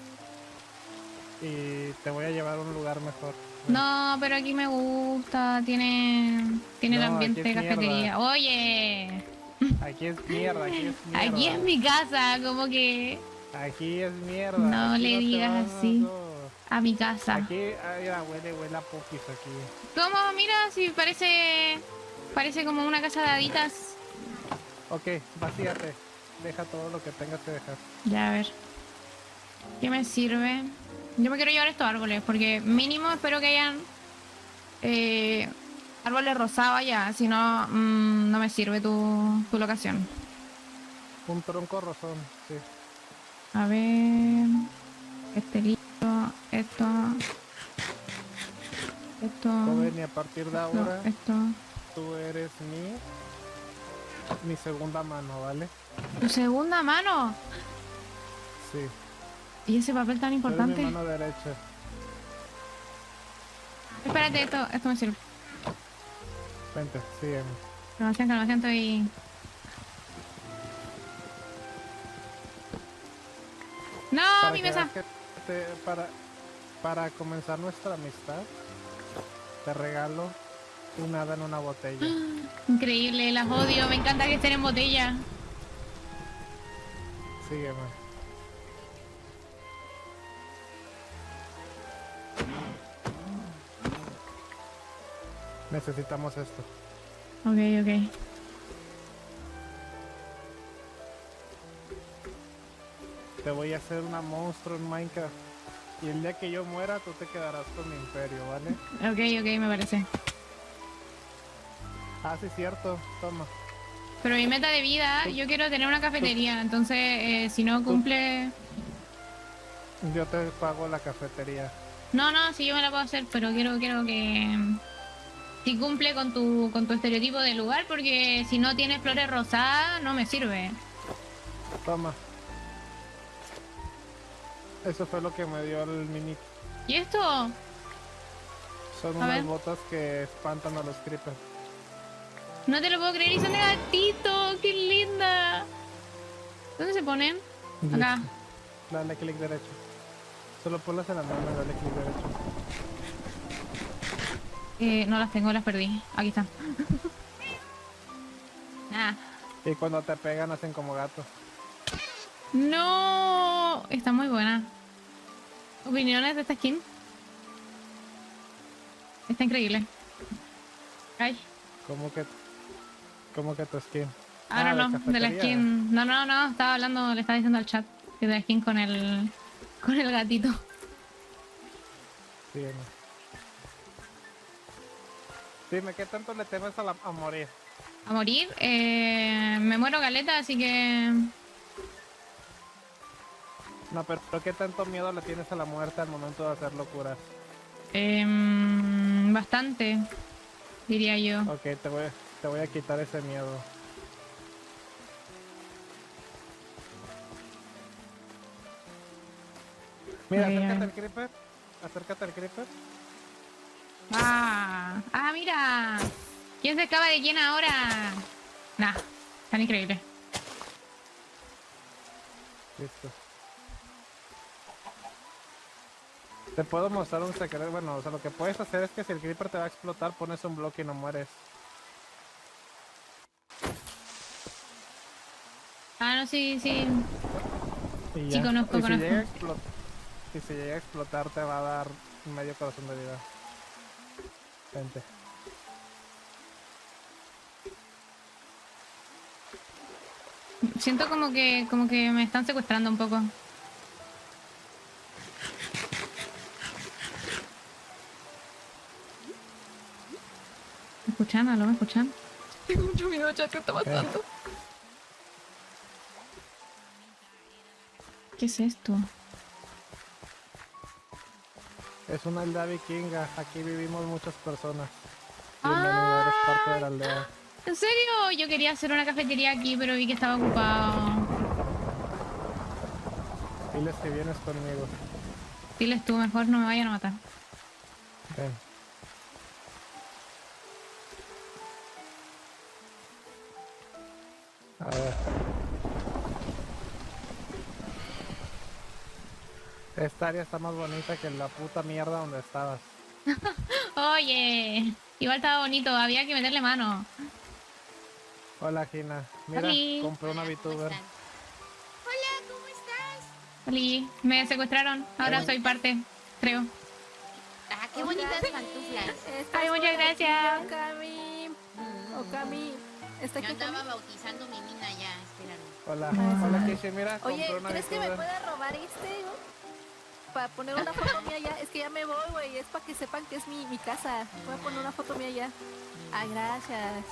y te voy a llevar a un lugar mejor. Ven. No, pero aquí me gusta. Tiene el No, ambiente aquí de es cafetería. Oye, Aquí es mierda, aquí es mierda. aquí es mi casa, como que Aquí es mierda. No aquí le te digas vas así. no. a mi casa. Aquí, mira, huele a popis aquí. ¿Cómo? Mira, si parece como una casa de haditas. Ok, vacíate. Deja todo lo que tengas que dejar. Ya, a ver. ¿Qué me sirve? Yo me quiero llevar estos árboles, porque mínimo espero que hayan árboles rosados allá, si no, no me sirve tu locación. Un tronco rosón, sí. A ver... Este listo, esto... Joven, y a partir de ahora, esto... tú eres mi segunda mano, ¿vale? ¿Tu segunda mano? Sí. ¿Y ese papel tan Tú eres importante? mi mano derecha. Espérate, esto me sirve. Vente, sígueme. Calmación, estoy... ¡No, Para mi que mesa! veas que para comenzar nuestra amistad, te regalo un hada en una botella. Increíble, las odio, me encanta que estén en botella. Sígueme. Necesitamos esto. Ok. Te voy a hacer una monstruo en Minecraft. Y el día que yo muera, tú te quedarás con mi imperio, ¿vale? Ok, me parece. Ah, sí, cierto. Toma. Pero mi meta de vida, yo quiero tener una cafetería, entonces si no cumple... Yo te pago la cafetería. No, sí, yo me la puedo hacer, pero quiero que... Si cumple con tu estereotipo de lugar, porque si no tiene flores rosadas, no me sirve. Toma. Eso fue lo que me dio el mini. ¿Y esto? Son A unas ver. botas que espantan a los creepers. No te lo puedo creer, y son de gatito, qué linda. ¿Dónde se ponen? Acá. Dale clic derecho. Solo ponlas en la mano y dale clic derecho. No las tengo, las perdí. Aquí están. Ah. Y cuando te pegan hacen como gatos. No, está muy buena. ¿Opiniones de esta skin? Está increíble. Ay, ¿Cómo que tu skin? ahora no, de la cafetería. skin. No, estaba hablando, le estaba diciendo al chat que de la skin con el gatito. Sígueme. Dime, ¿qué tanto le temes a morir? A morir, me muero galeta, así que... No, pero ¿qué tanto miedo le tienes a la muerte al momento de hacer locuras? Bastante, diría yo. Ok, te voy a quitar ese miedo. Mira, Ok, acércate al creeper. Acércate al creeper. Ah, mira. ¿Quién se acaba de quién ahora? Nah, tan increíble. Listo. Te puedo mostrar un secreto. Bueno, o sea, lo que puedes hacer es que si el creeper te va a explotar, pones un bloque y no mueres. Ah, no, sí, sí. Y Sí, ya. conozco, y si conozco. llega a y si llega a explotar, te va a dar medio corazón de vida. Vente. Siento como que me están secuestrando un poco. ¿Me escuchan? ¿Aló? ¿Me escuchan? Tengo mucho miedo, ya, ¿qué está pasando? ¿Qué es esto? Es una aldea vikinga. Aquí vivimos muchas personas. Bienvenido, eres parte de la aldea. ¿En serio? Yo quería hacer una cafetería aquí, pero vi que estaba ocupado. Diles que vienes conmigo. Diles tú, mejor no me vayan a matar. Ven. A ver. Esta área está más bonita que la puta mierda donde estabas. Oye, igual estaba bonito, había que meterle mano. Hola, Gina. Mira, Oli. compré una Hola, ¿cómo VTuber. están? Hola, ¿cómo estás? Oli, me secuestraron, ahora soy parte, creo. Ah, qué bonitas pantuflas. Ay, muchas gracias. Okami. Okami. Está Yo aquí andaba Okami. bautizando mi mina ya, espérame. Hola, Ah. hola, Kishi. Mira, Oye, compré una ¿crees que me VTuber. pueda robar para poner una foto mía ya? Es que ya me voy, güey. Es para que sepan que es mi casa. Voy a poner una foto mía ya. Ah, gracias.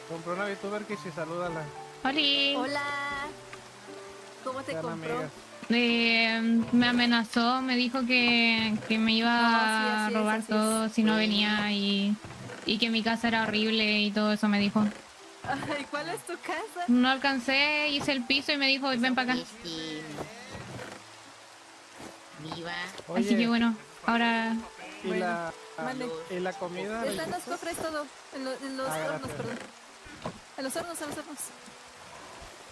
Compré una VTuber, Kishi, salúdala. Oli. Hola. ¿Cómo te Sean compró? amigas. Me amenazó, me dijo que me iba No, sí, a así es, robar así todo es. si no venía y que mi casa era horrible y todo eso me dijo. Ay, ¿cuál es tu casa? No alcancé, hice el piso y me dijo, ven para acá. Viva. Así que Oye, bueno, ahora y Bueno, la, mande. y la comida. Están los cofres todo. En los Ah, hornos, gracias. perdón. En los hornos, en los hornos.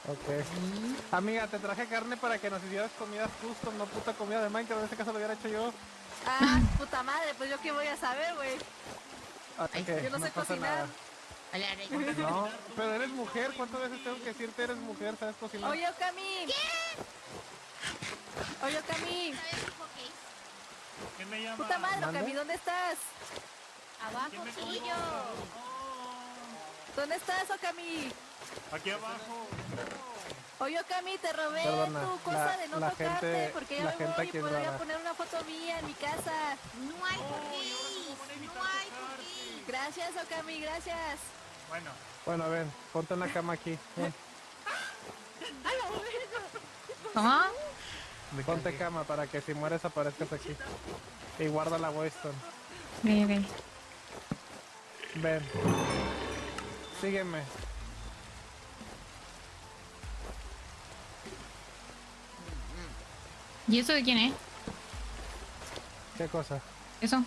Ok. Amiga, te traje carne para que nos hicieras comidas custom, no puta comida de Minecraft. En este caso lo hubiera hecho yo. Ah, puta madre, pues yo qué voy a saber, güey. Así Ay, que yo no sé pasa cocinar. nada. Hola, Rey. No, pero eres mujer. ¿Cuántas veces tengo que decirte eres mujer? ¿Sabes cocinar? Oye, Okami. Oye, Okami. ¿Sabes, hijo, qué? ¿Quién me llama? Puta madre, ¿Mande? Okami, ¿dónde estás? Abajo, tuyo. ¿Dónde estás, Okami? Aquí abajo. Oye, Okami, te robé Perdona, tu cosa de no la tocarte, gente- porque ya la me gente voy y aquí es podría rara. poner una foto mía en mi casa. No hay cookies. No hay cookies. Gracias, Okami, gracias. Bueno, Bueno, ven, ponte en la cama aquí. Ven. ¿cómo? Ponte cama para que si mueres aparezcas aquí. Y guarda la Weston. Ok, ok. Ven. Sígueme. ¿Y eso de quién es? ¿Qué cosa? ¿Eso?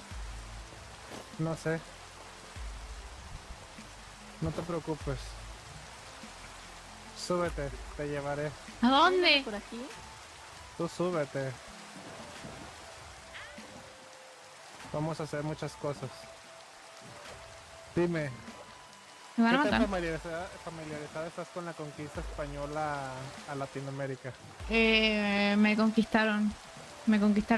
No sé. No te preocupes. Súbete, te llevaré. ¿A dónde? Por aquí. Tú súbete. Vamos a hacer muchas cosas. Dime, Me van a ¿qué tan matar. familiarizada estás con la conquista española a Latinoamérica? Me conquistaron. Me conquistaron.